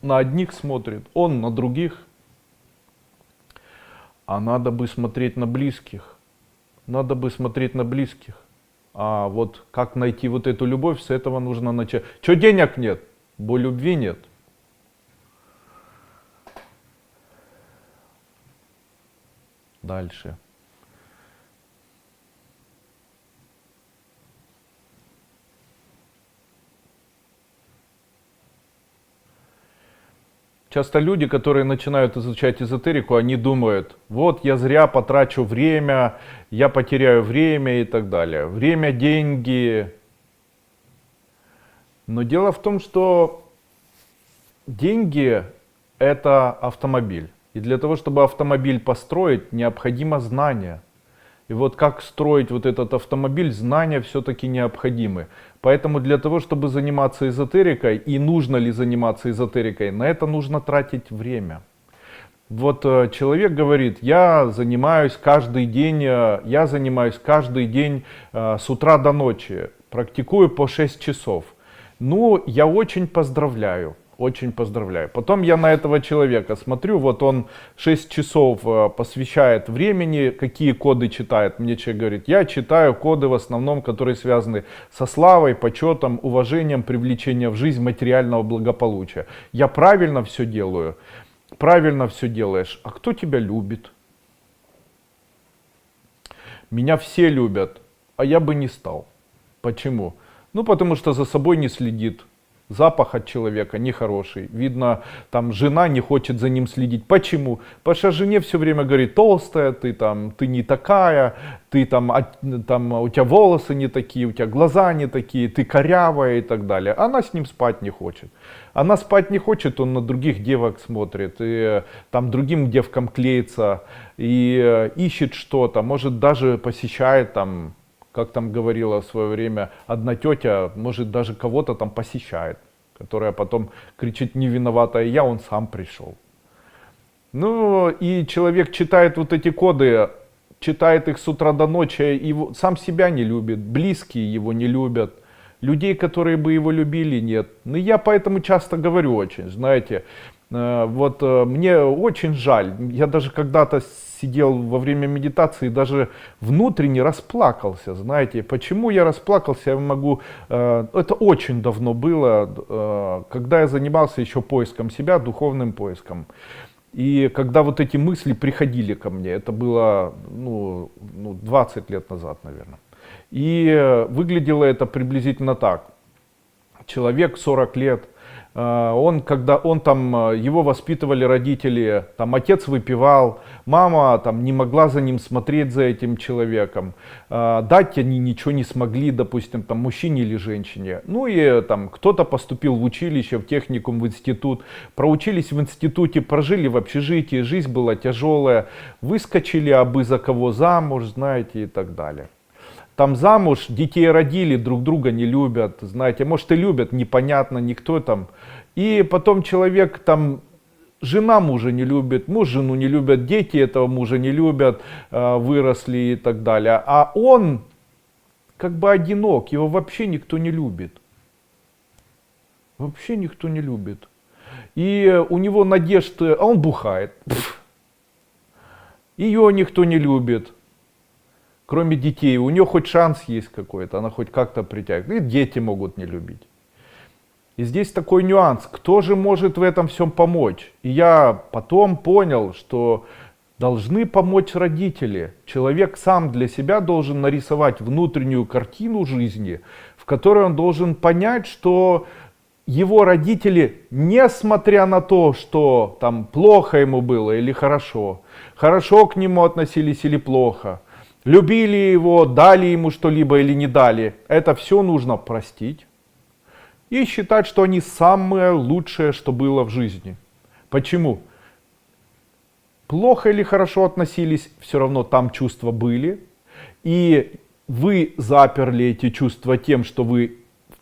S1: на одних смотрит, он на других. А надо бы смотреть на близких. Надо бы смотреть на близких. А вот как найти вот эту любовь, с этого нужно начать. Что денег нет? Бо любви нет. Дальше. Часто люди, которые начинают изучать эзотерику, они думают, вот я зря потрачу время, я потеряю время и так далее. Время, деньги. Но дело в том, что деньги это автомобиль. И для того, чтобы автомобиль построить, необходимо знание. И вот как строить вот этот автомобиль, знания все-таки необходимы. Поэтому для того, чтобы заниматься эзотерикой, и нужно ли заниматься эзотерикой, на это нужно тратить время. Вот человек говорит, я занимаюсь каждый день с утра до ночи, практикую по 6 часов. Ну, я очень поздравляю. Очень поздравляю. Потом я на этого человека смотрю, вот он 6 часов посвящает времени, какие коды читает. Мне человек говорит, я читаю коды в основном, которые связаны со славой, почетом, уважением, привлечением в жизнь материального благополучия. Я правильно все делаю? Правильно все делаешь. А кто тебя любит? Меня все любят, а я бы не стал. Почему? Ну, потому что за собой не следит. Запах от человека нехороший. Видно, там жена не хочет за ним следить. Почему? Потому что жене все время говорит, толстая, ты не такая, у тебя волосы не такие, у тебя глаза не такие, ты корявая и так далее. Она с ним спать не хочет. Она спать не хочет, он на других девок смотрит, и там другим девкам клеится, и ищет что-то, может даже посещает там, как там говорила в свое время одна тетя, может даже кого-то там посещает, которая потом кричит, не виновата я, он сам пришел. Ну и человек читает вот эти коды, читает их с утра до ночи, и сам себя не любит, близкие его не любят, людей, которые бы его любили, нет. Ну я поэтому часто говорю очень, знаете, вот мне очень жаль, я даже когда-то сидел во время медитации, даже внутренне расплакался, знаете, почему я расплакался, я могу, это очень давно было, когда я занимался еще поиском себя, духовным поиском. И когда вот эти мысли приходили ко мне, это было 20 лет назад, наверное. И выглядело это приблизительно так. Человек 40 лет, его воспитывали родители, там отец выпивал, мама там не могла за ним смотреть, за этим человеком, дать они ничего не смогли, допустим, там мужчине или женщине. Ну и там кто-то поступил в училище, в техникум, в институт, проучились в институте, прожили в общежитии, жизнь была тяжелая, выскочили абы за кого замуж, знаете, и так далее. Там замуж, детей родили, друг друга не любят, знаете, может и любят, непонятно, никто там. И потом человек там, жена мужа не любит, муж жену не любит, дети этого мужа не любят, выросли и так далее. А он как бы одинок, его вообще никто не любит. Вообще никто не любит. И у него надежды, а он бухает. Ее никто не любит. Кроме детей, у нее хоть шанс есть какой-то, она хоть как-то притягивает. И дети могут не любить. И здесь такой нюанс, кто же может в этом всем помочь? И я потом понял, что должны помочь родители. Человек сам для себя должен нарисовать внутреннюю картину жизни, в которой он должен понять, что его родители, несмотря на то, что там плохо ему было или хорошо к нему относились или плохо, любили его, дали ему что-либо или не дали, это все нужно простить и считать, что они самое лучшее, что было в жизни. Почему? Плохо или хорошо относились, все равно там чувства были, и вы заперли эти чувства тем, что вы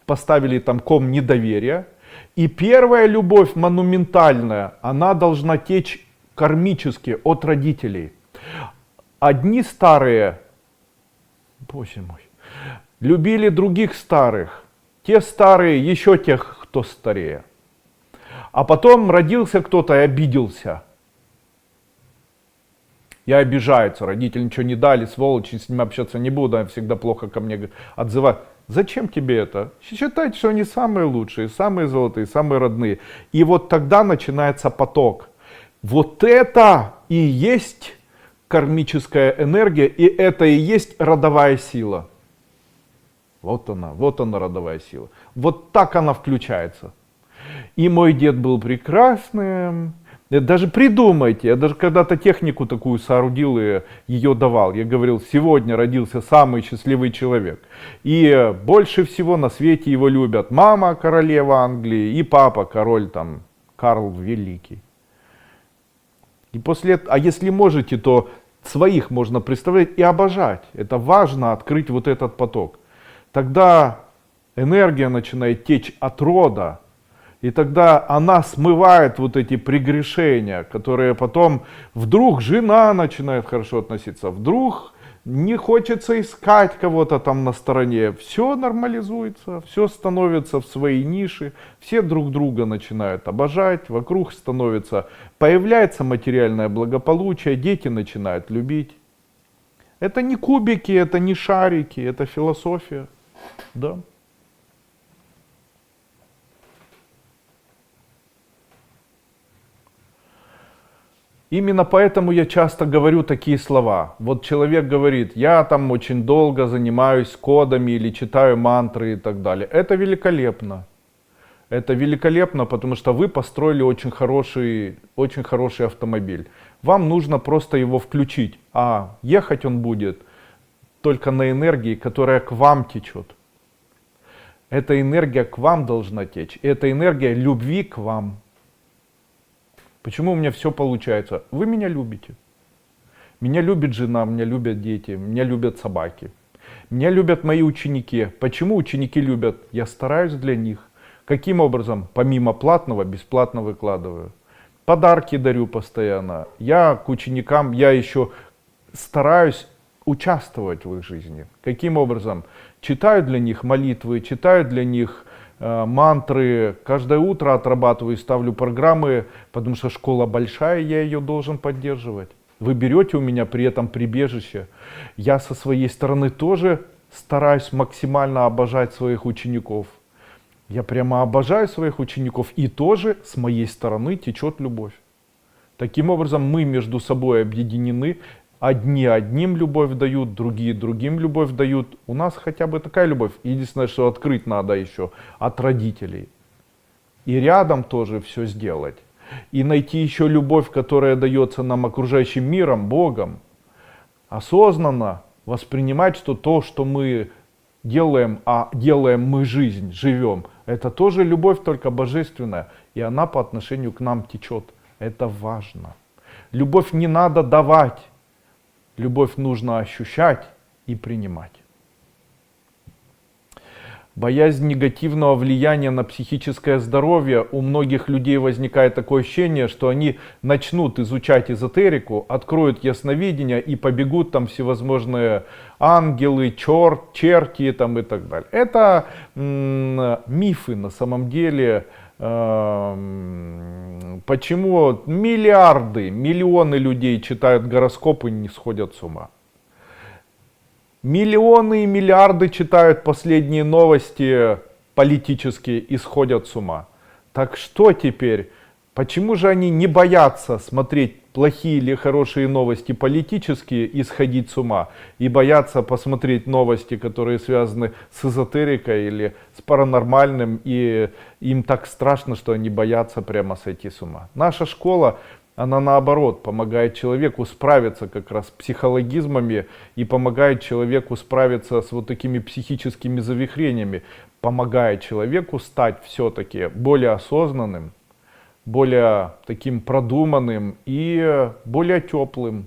S1: поставили там ком недоверия. И первая любовь монументальная, она должна течь кармически от родителей. Одни старые, боже мой, любили других старых, те старые еще тех, кто старее. А потом родился кто-то и обиделся. И обижается, родители ничего не дали, сволочи, с ним общаться не буду, они всегда плохо ко мне отзывают. Зачем тебе это? Считайте, что они самые лучшие, самые золотые, самые родные. И вот тогда начинается поток. Вот это и есть кармическая энергия, и это и есть родовая сила. Вот она родовая сила. Вот так она включается. И мой дед был прекрасным. Даже придумайте, я даже когда-то технику такую соорудил и ее давал. Я говорил, сегодня родился самый счастливый человек. И больше всего на свете его любят мама, королева Англии, и папа, король там, Карл Великий. И после этого, а если можете, то своих можно представлять и обожать. Это важно, открыть вот этот поток. Тогда энергия начинает течь от рода. И тогда она смывает вот эти прегрешения, которые потом вдруг жена начинает хорошо относиться, вдруг не хочется искать кого-то там на стороне. Все нормализуется, все становится в своей нише, все друг друга начинают обожать, вокруг становится, появляется материальное благополучие, дети начинают любить. Это не кубики, это не шарики, это философия. Да. Именно поэтому я часто говорю такие слова. Вот человек говорит, я там очень долго занимаюсь кодами или читаю мантры и так далее. Это великолепно. Это великолепно, потому что вы построили очень хороший автомобиль. Вам нужно просто его включить, а ехать он будет только на энергии, которая к вам течет. Эта энергия к вам должна течь. Это энергия любви к вам. Почему у меня все получается? Вы меня любите. Меня любит жена, меня любят дети, меня любят собаки. Меня любят мои ученики. Почему ученики любят? Я стараюсь для них. Каким образом? Помимо платного, бесплатно выкладываю. Подарки дарю постоянно. Я к ученикам, я еще стараюсь участвовать в их жизни. Каким образом? Читаю для них молитвы, читаю для них мантры, каждое утро отрабатываю, ставлю программы, потому что школа большая, я ее должен поддерживать. Вы берете у меня при этом прибежище. Я со своей стороны тоже стараюсь максимально обожать своих учеников. Я прямо обожаю своих учеников, и тоже с моей стороны течет любовь. Таким образом мы между собой объединены. Одни одним любовь дают, другие другим любовь дают. У нас хотя бы такая любовь. Единственное, что открыть надо еще от родителей. И рядом тоже все сделать. И найти еще любовь, которая дается нам окружающим миром, Богом. Осознанно воспринимать, что то, что мы делаем, а делаем мы жизнь, живем, это тоже любовь, только божественная. И она по отношению к нам течет. Это важно. Любовь не надо давать. Любовь нужно ощущать и принимать. Боязнь негативного влияния на психическое здоровье. У многих людей возникает такое ощущение, что они начнут изучать эзотерику, откроют ясновидение и побегут там всевозможные ангелы, черти там и так далее. Это мифы на самом деле. Почему миллиарды, миллионы людей читают гороскопы и не сходят с ума? Миллионы и миллиарды читают последние новости политические и сходят с ума. Так что теперь? Почему же они не боятся смотреть плохие или хорошие новости политические и сходить с ума, и бояться посмотреть новости, которые связаны с эзотерикой или с паранормальным, и им так страшно, что они боятся прямо сойти с ума. Наша школа, она наоборот помогает человеку справиться как раз с психологизмами и помогает человеку справиться с вот такими психическими завихрениями, помогает человеку стать все-таки более осознанным, более таким продуманным и более теплым.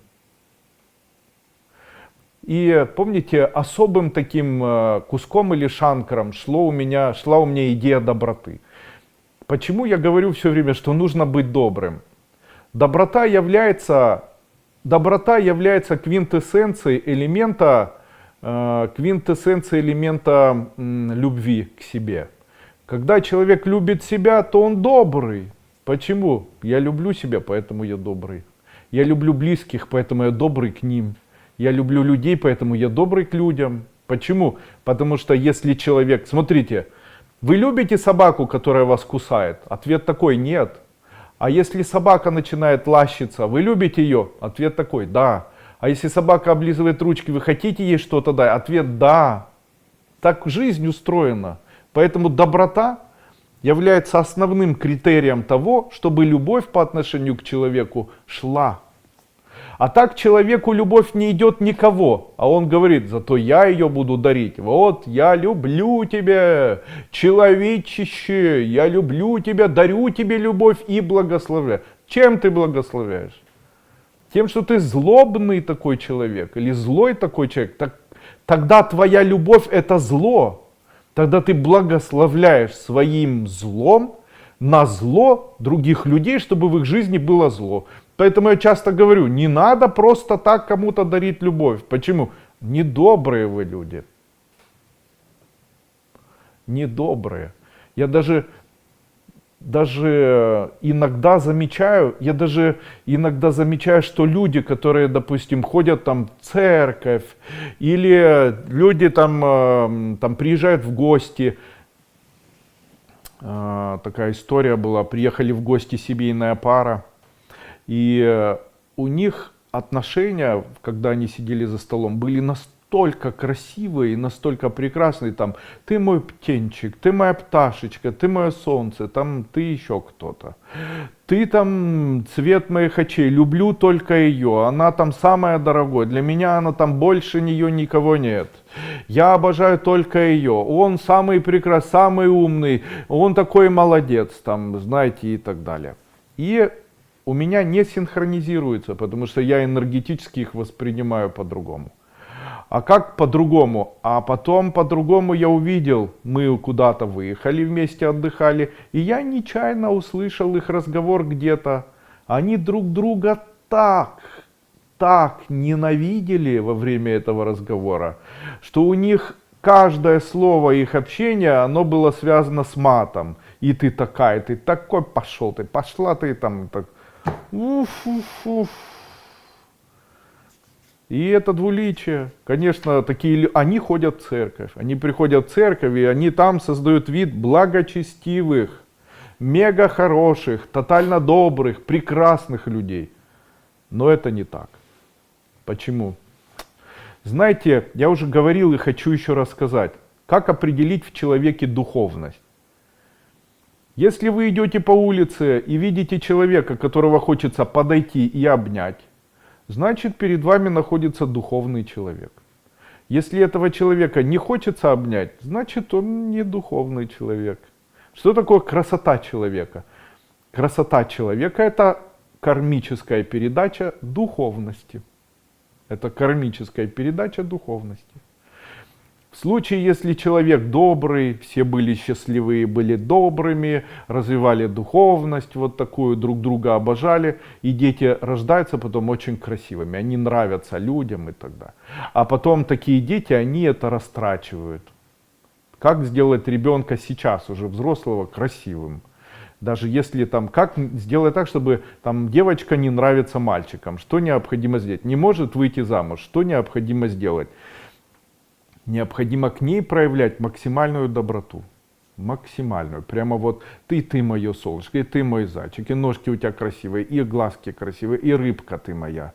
S1: И помните, особым таким куском или шанкром шла у меня идея доброты. Почему я говорю все время, что нужно быть добрым? Доброта является квинтэссенцией элемента любви к себе. Когда человек любит себя, то он добрый. Почему? Я люблю себя, поэтому я добрый. Я люблю близких, поэтому я добрый к ним. Я люблю людей, поэтому я добрый к людям. Почему? Потому что если человек... Смотрите, вы любите собаку, которая вас кусает? Ответ такой: нет. А если собака начинает лащиться, вы любите ее? Ответ такой: да. А если собака облизывает ручки, вы хотите ей что-то дать? Ответ: да. Так жизнь устроена. Поэтому доброта является основным критерием того, чтобы любовь по отношению к человеку шла. А так человеку любовь не идет никого, а он говорит: зато я ее буду дарить. Вот, я люблю тебя, человечище, я люблю тебя, дарю тебе любовь и благословляю. Чем ты благословляешь? Тем, что ты злобный такой человек или злой такой человек, тогда твоя любовь это зло. Тогда ты благословляешь своим злом на зло других людей, чтобы в их жизни было зло. Поэтому я часто говорю, не надо просто так кому-то дарить любовь. Почему? Недобрые вы люди. Недобрые. Я даже иногда замечаю, что люди, которые, допустим, ходят там в церковь, или люди там приезжают в гости, такая история была, приехали в гости семейная пара, и у них отношения, когда они сидели за столом, были настолько красивые и настолько прекрасные, там, ты мой птенчик, ты моя пташечка, ты мое солнце, там, ты еще кто-то. Ты там цвет моих очей, люблю только ее, она там самая дорогая, для меня она там больше нее никого нет. Я обожаю только ее, он самый прекрасный, самый умный, он такой молодец, там, знаете, и так далее. И у меня не синхронизируется, потому что я энергетически их воспринимаю по-другому. А как по-другому? А потом по-другому я увидел, мы куда-то выехали вместе, отдыхали, и я нечаянно услышал их разговор где-то. Они друг друга так ненавидели во время этого разговора, что у них каждое слово их общения, оно было связано с матом. И ты такая, ты такой пошел, ты пошла, ты там так. Уф. И это двуличие. Конечно, они ходят в церковь. Они приходят в церковь, и они там создают вид благочестивых, мега хороших, тотально добрых, прекрасных людей. Но это не так. Почему? Знаете, я уже говорил и хочу еще раз сказать, как определить в человеке духовность. Если вы идете по улице и видите человека, которого хочется подойти и обнять, значит, перед вами находится духовный человек. Если этого человека не хочется обнять, значит, он не духовный человек. Что такое красота человека? Красота человека — это кармическая передача духовности. Это кармическая передача духовности. В случае, если человек добрый, все были счастливые, были добрыми, развивали духовность, вот такую, друг друга обожали, и дети рождаются потом очень красивыми, они нравятся людям и так далее. А потом такие дети, они это растрачивают. Как сделать ребенка сейчас, уже взрослого, красивым? Даже если там, как сделать так, чтобы там девочка не нравится мальчикам, что необходимо сделать? Не может выйти замуж, что необходимо сделать? Необходимо к ней проявлять максимальную доброту. максимальную. Прямо вот ты мое солнышко, и ты мой зайчик, и ножки у тебя красивые, и глазки красивые, и рыбка ты моя.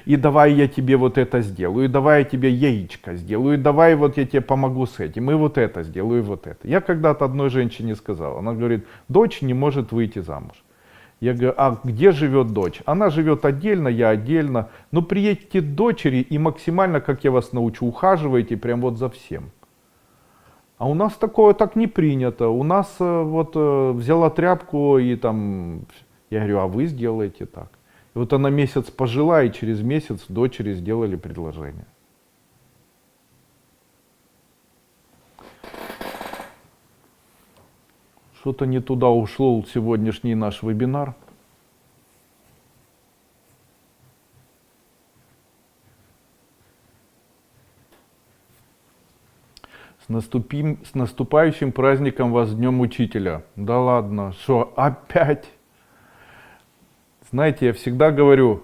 S1: И давай я тебе вот это сделаю, и давай я тебе яичко сделаю, и давай вот я тебе помогу с этим, и вот это сделаю, и вот это. Я когда-то одной женщине сказал, она говорит, дочь не может выйти замуж. Я говорю, а где живет дочь? Она живет отдельно, я отдельно. Но приедьте к дочери и максимально, как я вас научу, ухаживайте прям вот за всем. А у нас такое так не принято. У нас вот взяла тряпку и там, я говорю, а вы сделаете так. И вот она месяц пожила, и через месяц дочери сделали предложение. Что-то не туда ушло сегодняшний наш вебинар. С наступающим праздником вас, Днем Учителя. Да ладно, что опять? Знаете, я всегда говорю,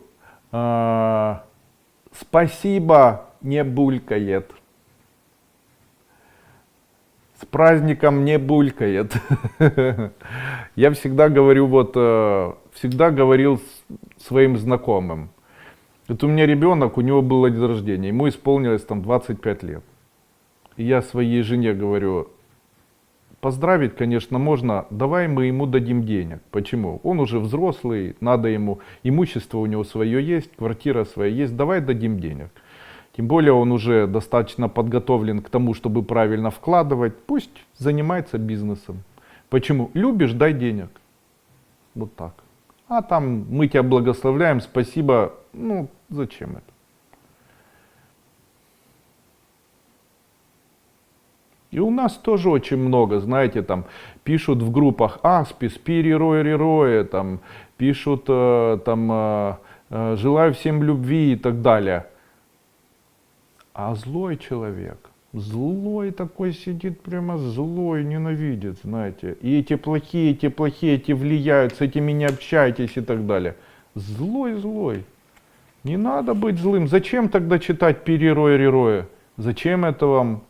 S1: спасибо не булькает. С праздником не булькает. Я всегда говорю, всегда говорил своим знакомым. Вот у меня ребенок, у него был день рождения, ему исполнилось там 25 лет. И я своей жене говорю, поздравить, конечно, можно, давай мы ему дадим денег. Почему? Он уже взрослый, надо ему, имущество у него свое есть, квартира своя есть, давай дадим денег. Тем более он уже достаточно подготовлен к тому, чтобы правильно вкладывать. Пусть занимается бизнесом. Почему? Любишь, дай денег. Вот так. А там мы тебя благословляем, спасибо. Ну, зачем это? И у нас тоже очень много, знаете, там пишут в группах Аспис, Пири, Роя, там пишут, желаю всем любви и так далее. А злой человек, злой такой сидит, прямо злой, ненавидит, знаете. И эти плохие, эти влияют, с этими не общайтесь и так далее. Злой. Не надо быть злым. Зачем тогда читать Пири, Роя? Зачем это вам?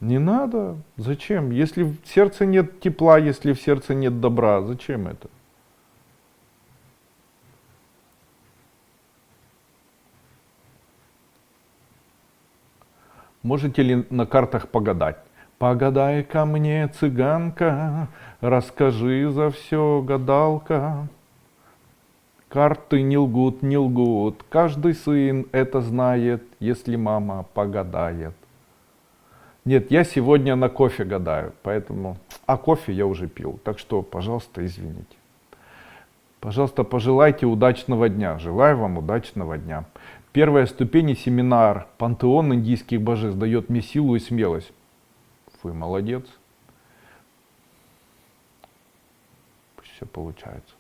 S1: Не надо. Зачем? Если в сердце нет тепла, если в сердце нет добра, зачем это? Можете ли на картах погадать? Погадай ко мне, цыганка, расскажи за все, гадалка. Карты не лгут, каждый сын это знает, если мама погадает. Нет, я сегодня на кофе гадаю, поэтому... А кофе я уже пил, так что, пожалуйста, извините. Пожалуйста, пожелайте удачного дня. Желаю вам удачного дня. Первая ступень и семинар «Пантеон индийских божеств» дает мне силу и смелость. Вы молодец. Пусть все получается.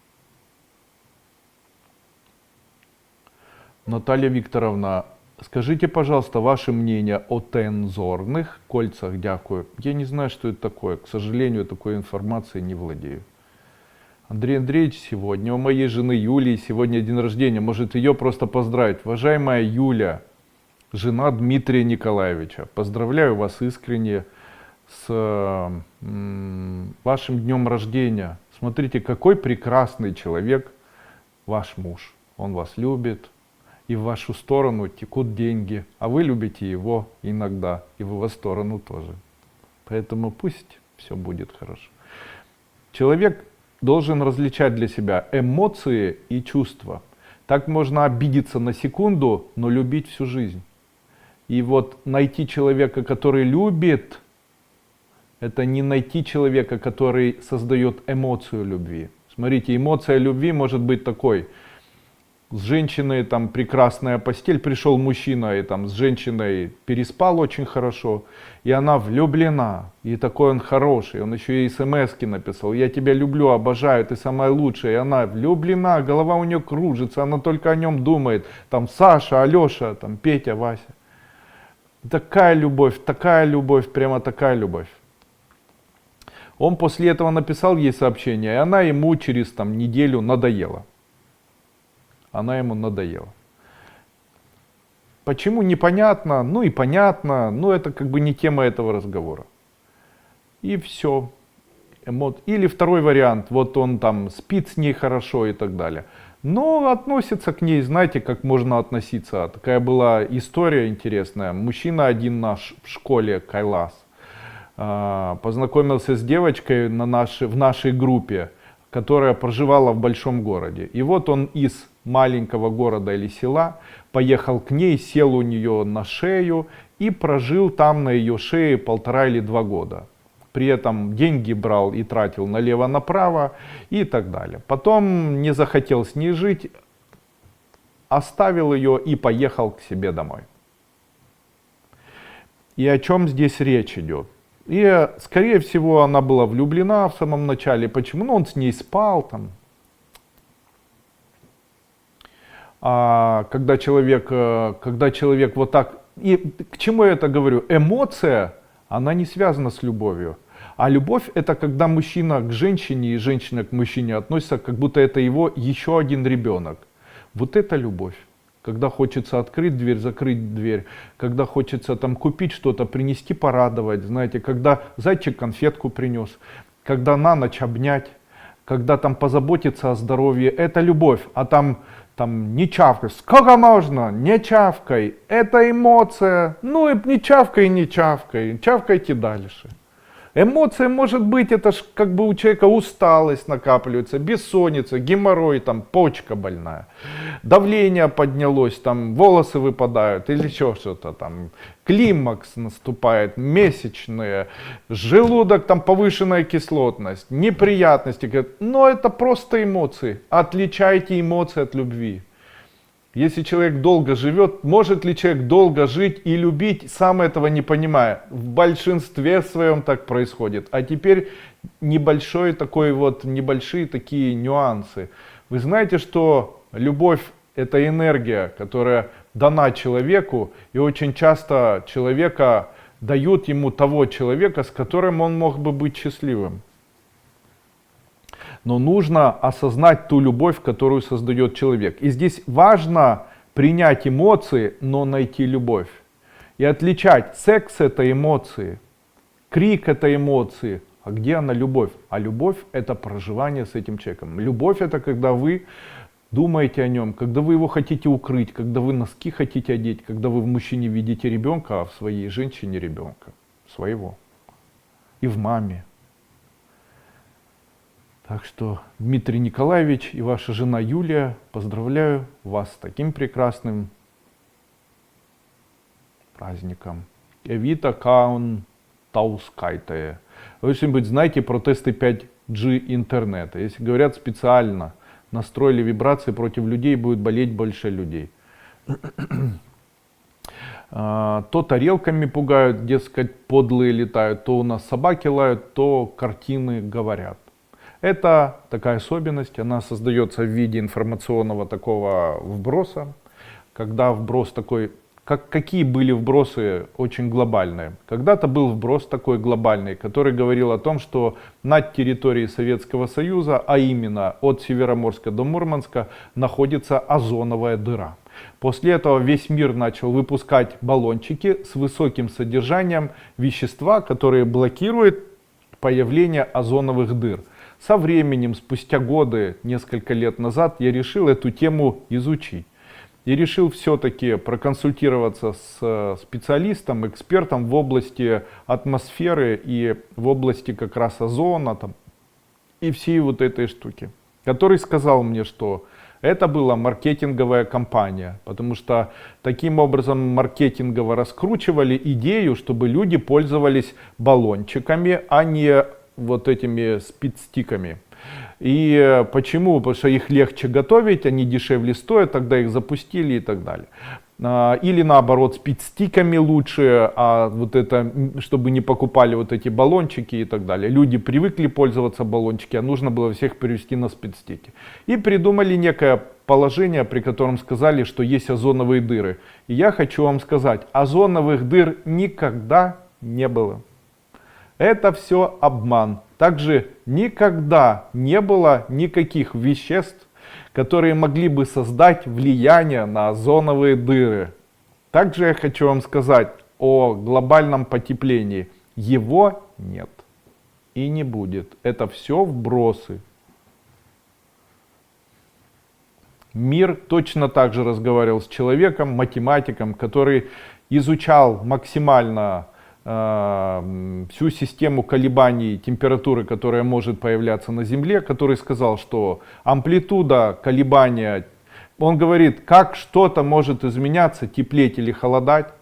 S1: Наталья Викторовна, скажите, пожалуйста, ваше мнение о тензорных кольцах. Дякую. Я не знаю, что это такое. К сожалению, такой информацией не владею. Андрей Андреевич, сегодня у моей жены Юлии сегодня день рождения. Может, ее просто поздравить. Уважаемая Юля, жена Дмитрия Николаевича, поздравляю вас искренне с вашим днем рождения. Смотрите, какой прекрасный человек ваш муж. Он вас любит. И в вашу сторону текут деньги, а вы любите его иногда, и в его сторону тоже. Поэтому пусть все будет хорошо. Человек должен различать для себя эмоции и чувства. Так можно обидеться на секунду, но любить всю жизнь. И вот найти человека, который любит, это не найти человека, который создает эмоцию любви. Смотрите, эмоция любви может быть такой. С женщиной там прекрасная постель, пришел мужчина и там с женщиной переспал очень хорошо, и она влюблена, и такой он хороший, он еще и смс-ки написал, я тебя люблю, обожаю, ты самая лучшая, и она влюблена, голова у нее кружится, она только о нем думает, там Саша, Алеша, там Петя, Вася. Такая любовь, прямо такая любовь. Он после этого написал ей сообщение, и она ему через там неделю надоела. Она ему надоела. Почему непонятно? Ну и понятно, но это как бы не тема этого разговора. и все. Или второй вариант, вот он там спит с ней хорошо и так далее. Но относится к ней, знаете, как можно относиться. Такая была история интересная. Мужчина один наш в школе, Кайлас, познакомился с девочкой в нашей группе, которая проживала в большом городе. И вот он из маленького города или села поехал к ней, сел у нее на шею и прожил там на ее шее 1,5 или 2 года. При этом деньги брал и тратил налево-направо и так далее. Потом не захотел с ней жить, оставил ее и поехал к себе домой. И о чем здесь речь идет? И, скорее всего, она была влюблена в самом начале. Почему? Ну, он с ней спал там. А когда человек вот так... И к чему я это говорю? Эмоция, она не связана с любовью. А любовь — это когда мужчина к женщине и женщина к мужчине относятся, как будто это его еще один ребенок. Вот это любовь. Когда хочется открыть дверь, закрыть дверь, когда хочется там купить что-то, принести, порадовать, знаете, когда зайчик конфетку принес, когда на ночь обнять, когда там позаботиться о здоровье, это любовь. А там не чавкай, сколько можно, не чавкай, это эмоция, ну и не чавкай, не чавкай, чавкайте дальше. Эмоция может быть, это ж как бы у человека усталость накапливается, бессонница, геморрой, там почка больная, давление поднялось, там волосы выпадают или еще что-то там, климакс наступает, месячные, желудок, там повышенная кислотность, неприятности, но это просто эмоции. Отличайте эмоции от любви. Если человек долго живет, может ли человек долго жить и любить, сам этого не понимая? В большинстве своем так происходит. А теперь небольшие такие нюансы. Вы знаете, что любовь — это энергия, которая дана человеку, и очень часто человека дают ему того человека, с которым он мог бы быть счастливым. Но нужно осознать ту любовь, которую создает человек. И здесь важно принять эмоции, но найти любовь. И отличать секс — это эмоции, крик — это эмоции. А где она любовь? А любовь — это проживание с этим человеком. Любовь — это когда вы думаете о нем, когда вы его хотите укрыть, когда вы носки хотите одеть, когда вы в мужчине видите ребенка, а в своей женщине ребенка своего. И в маме. Так что, Дмитрий Николаевич и ваша жена Юлия, поздравляю вас с таким прекрасным праздником. Евита Каун Таускайтае. Вы что-нибудь знаете про тесты 5G интернета? Если говорят, специально настроили вибрации против людей, будет болеть больше людей. То тарелками пугают, дескать, подлые летают, то у нас собаки лают, то картины говорят. Это такая особенность, она создается в виде информационного такого вброса, когда вброс такой, какие были вбросы очень глобальные. Когда-то был вброс такой глобальный, который говорил о том, что над территорией Советского Союза, а именно от Североморска до Мурманска, находится озоновая дыра. После этого весь мир начал выпускать баллончики с высоким содержанием вещества, которые блокируют появление озоновых дыр. Со временем, спустя годы, несколько лет назад, я решил эту тему изучить. И решил все-таки проконсультироваться с специалистом, экспертом в области атмосферы и в области как раз озона там, и всей вот этой штуки. Который сказал мне, что это была маркетинговая кампания, потому что таким образом маркетингово раскручивали идею, чтобы люди пользовались баллончиками, а не вот этими спидстиками. И почему? Потому что их легче готовить, они дешевле стоят, тогда их запустили и так далее. Или наоборот, спидстиками лучше, а вот это, чтобы не покупали вот эти баллончики и так далее. Люди привыкли пользоваться баллончики, а нужно было всех перевести на спидстики. И придумали некое положение, при котором сказали, что есть озоновые дыры. И я хочу вам сказать, озоновых дыр никогда не было. Это все обман. Также никогда не было никаких веществ, которые могли бы создать влияние на озоновые дыры. Также я хочу вам сказать о глобальном потеплении. Его нет. и не будет. Это все вбросы. Мир точно так же разговаривал с человеком, математиком, который изучал максимально всю систему колебаний температуры, которая может появляться на Земле, который сказал, что амплитуда колебания, он говорит, как что-то может изменяться, теплеть или холодать,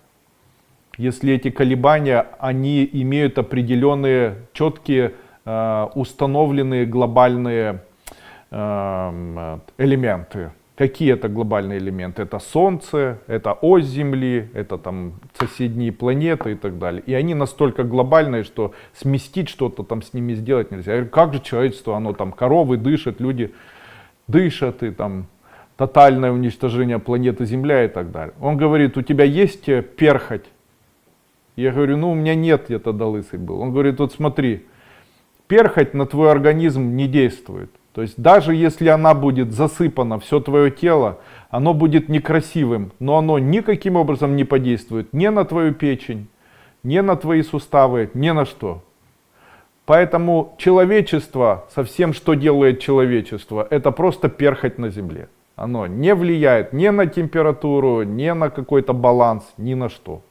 S1: если эти колебания, они имеют определенные четкие установленные глобальные элементы. Какие это глобальные элементы? Это Солнце, это ось Земли, это там соседние планеты и так далее. И они настолько глобальные, что сместить что-то там с ними сделать нельзя. Я говорю, как же человечество, оно там, коровы дышат, люди дышат, и там тотальное уничтожение планеты Земля и так далее. Он говорит, у тебя есть перхоть? Я говорю, ну у меня нет, я тогда лысый был. Он говорит, вот смотри, перхоть на твой организм не действует. То есть даже если она будет засыпана, все твое тело, оно будет некрасивым, но оно никаким образом не подействует ни на твою печень, ни на твои суставы, ни на что. Поэтому человечество, со всем, что делает человечество, это просто перхоть на земле. Оно не влияет ни на температуру, ни на какой-то баланс, ни на что.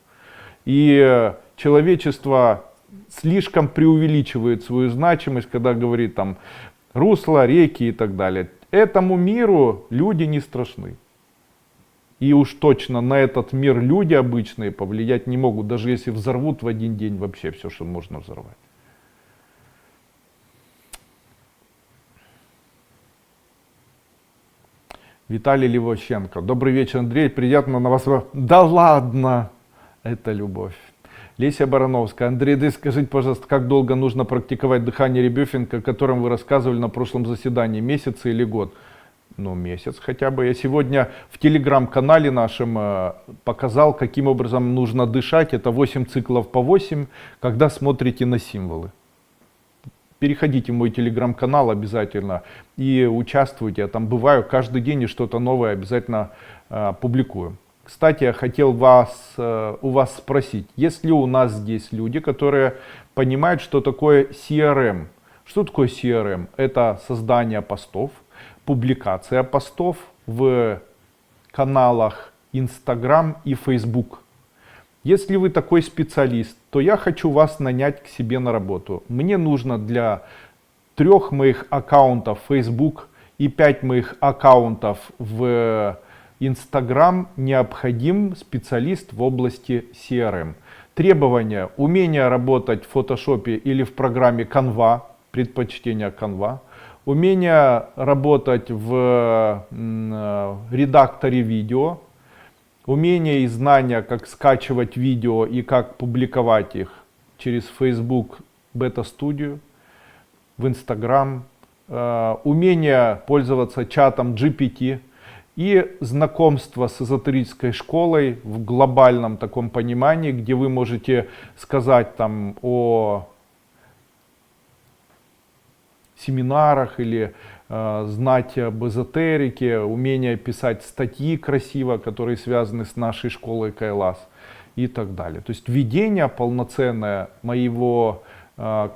S1: И человечество слишком преувеличивает свою значимость, когда говорит там русла, реки и так далее. Этому миру люди не страшны. И уж точно на этот мир люди обычные повлиять не могут, даже если взорвут в один день вообще все, что можно взорвать. Виталий Левощенко. Добрый вечер, Андрей. Приятно на вас. Да ладно, это любовь. Леся Барановская. Андрей, да скажите, пожалуйста, как долго нужно практиковать дыхание Ребёфинга, о котором вы рассказывали на прошлом заседании? Месяц или год? Ну, месяц хотя бы. Я сегодня в телеграм-канале нашем показал, каким образом нужно дышать. Это 8 циклов по 8, когда смотрите на символы. Переходите в мой телеграм-канал обязательно и участвуйте. Я там бываю каждый день и что-то новое обязательно публикую. Кстати, я хотел у вас спросить, есть ли у нас здесь люди, которые понимают, что такое CRM? Что такое CRM? Это создание постов, публикация постов в каналах Instagram и Facebook. Если вы такой специалист, то я хочу вас нанять к себе на работу. Мне нужно для 3 моих аккаунтов Facebook и 5 моих аккаунтов в Instagram необходим специалист в области CRM. Требования: умение работать в фотошопе или в программе Canva, предпочтение Canva, умение работать в редакторе видео, умение и знания, как скачивать видео и как публиковать их через Facebook Beta Studio, в Instagram, умение пользоваться чатом GPT и знакомство с эзотерической школой в глобальном таком понимании, где вы можете сказать там о семинарах или знать об эзотерике, умение писать статьи красиво, которые связаны с нашей школой Кайлас и так далее. То есть введение полноценное моего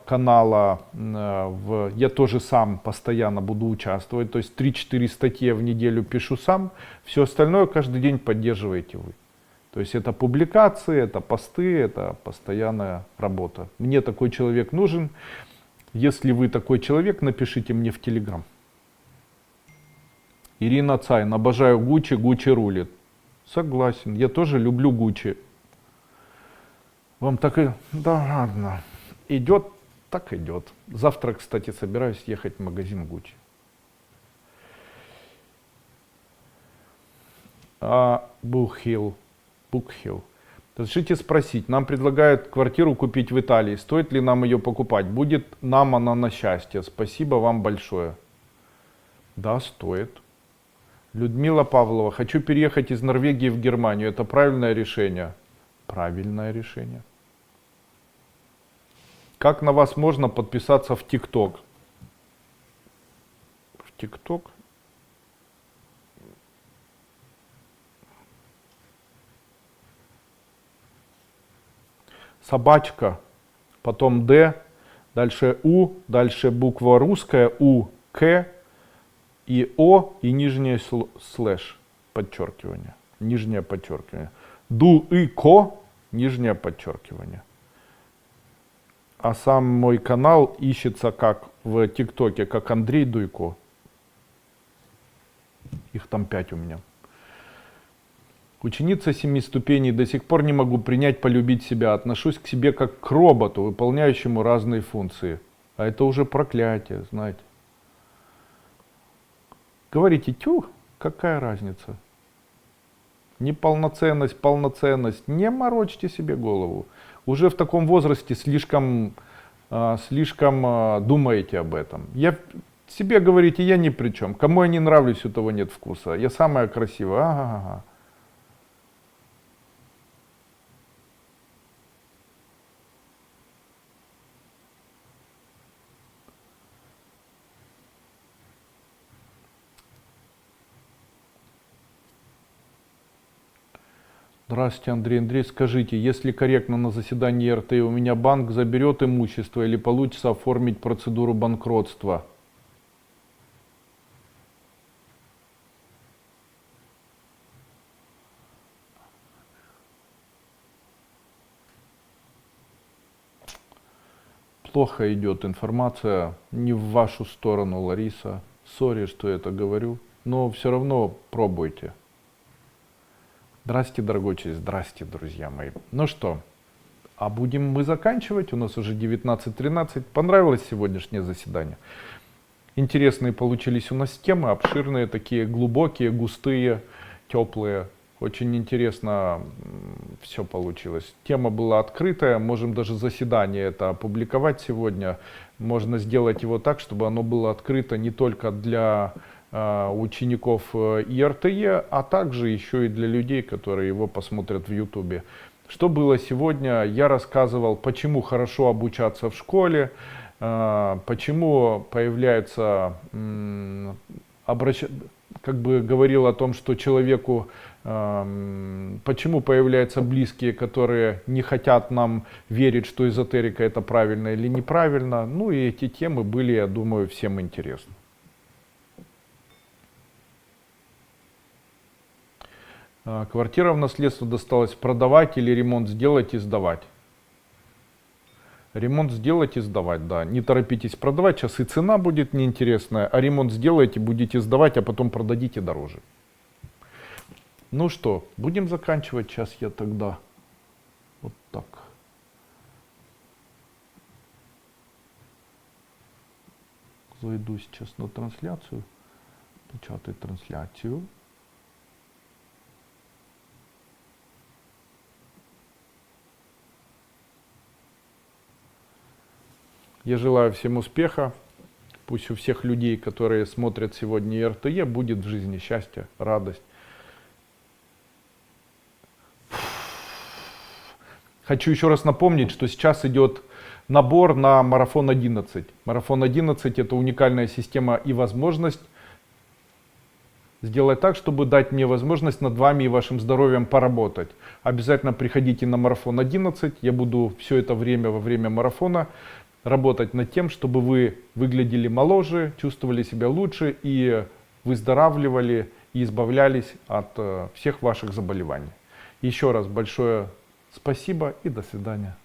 S1: канала, я тоже сам постоянно буду участвовать, то есть 3-4 статьи в неделю пишу сам, все остальное каждый день поддерживаете вы. То есть это публикации, это посты, это постоянная работа. Мне такой человек нужен. Если вы такой человек, напишите мне в Телеграм. Ирина Цайн. Обожаю Гуччи, Гуччи рулит. Согласен, я тоже люблю Гуччи. Вам так и... Да ладно. Идет, так идет. Завтра, кстати, собираюсь ехать в магазин Гуччи. Бухил. Разрешите спросить, нам предлагают квартиру купить в Италии. Стоит ли нам ее покупать? Будет нам она на счастье. Спасибо вам большое. Да, стоит. Людмила Павлова. Хочу переехать из Норвегии в Германию. Это правильное решение? Правильное решение. Как на вас можно подписаться в ТикТок? В ТикТок? Собачка, потом Д, дальше У, дальше буква русская, У, К, и О, и нижнее слэш, подчеркивание, нижнее подчеркивание. Ду, и, ко, нижнее подчеркивание. А сам мой канал ищется как в ТикТоке, как Андрей Дуйко. Их там 5 у меня. Ученица 7 ступеней, до сих пор не могу принять, полюбить себя. Отношусь к себе как к роботу, выполняющему разные функции. А это уже проклятие, знаете. Говорите, тю, какая разница? Неполноценность, полноценность. Не морочьте себе голову. Уже в таком возрасте слишком думаете об этом. Себе говорите, я ни при чем. Кому я не нравлюсь, у того нет вкуса. Я самая красивая. Ага. Здравствуйте, Андрей. Скажите, если корректно на заседании РТ у меня банк заберет имущество или получится оформить процедуру банкротства? Плохо идет информация, не в вашу сторону, Лариса. Сори, что это говорю, но все равно пробуйте. Здрасте, дорогой человек, здрасте, друзья мои. Ну что, а будем мы заканчивать, у нас уже 19:13. Понравилось сегодняшнее заседание? Интересные получились у нас темы, обширные, такие глубокие, густые, теплые. Очень интересно все получилось. Тема была открытая, можем даже заседание это опубликовать сегодня. Можно сделать его так, чтобы оно было открыто не только для учеников ИРТЕ, а также еще и для людей, которые его посмотрят в Ютубе. Что было сегодня? Я рассказывал, почему хорошо обучаться в школе, почему появляется, как бы говорил о том, что человеку, почему появляются близкие, которые не хотят нам верить, что эзотерика это правильно или неправильно. Ну и эти темы были, я думаю, всем интересны. Квартира в наследство досталась, продавать или ремонт сделать и сдавать? Ремонт сделать и сдавать, да. Не торопитесь продавать, сейчас и цена будет неинтересная, а ремонт сделаете, будете сдавать, а потом продадите дороже. Ну что, будем заканчивать, сейчас я тогда вот так. Зайду сейчас на трансляцию, печатаю трансляцию. Я желаю всем успеха. Пусть у всех людей, которые смотрят сегодня РТЕ, будет в жизни счастье, радость. Хочу еще раз напомнить, что сейчас идет набор на Марафон 11. Марафон 11 это уникальная система и возможность сделать так, чтобы дать мне возможность над вами и вашим здоровьем поработать. Обязательно приходите на Марафон 11. Я буду все это время во время марафона работать над тем, чтобы вы выглядели моложе, чувствовали себя лучше и выздоравливали и избавлялись от всех ваших заболеваний. Еще раз большое спасибо и до свидания.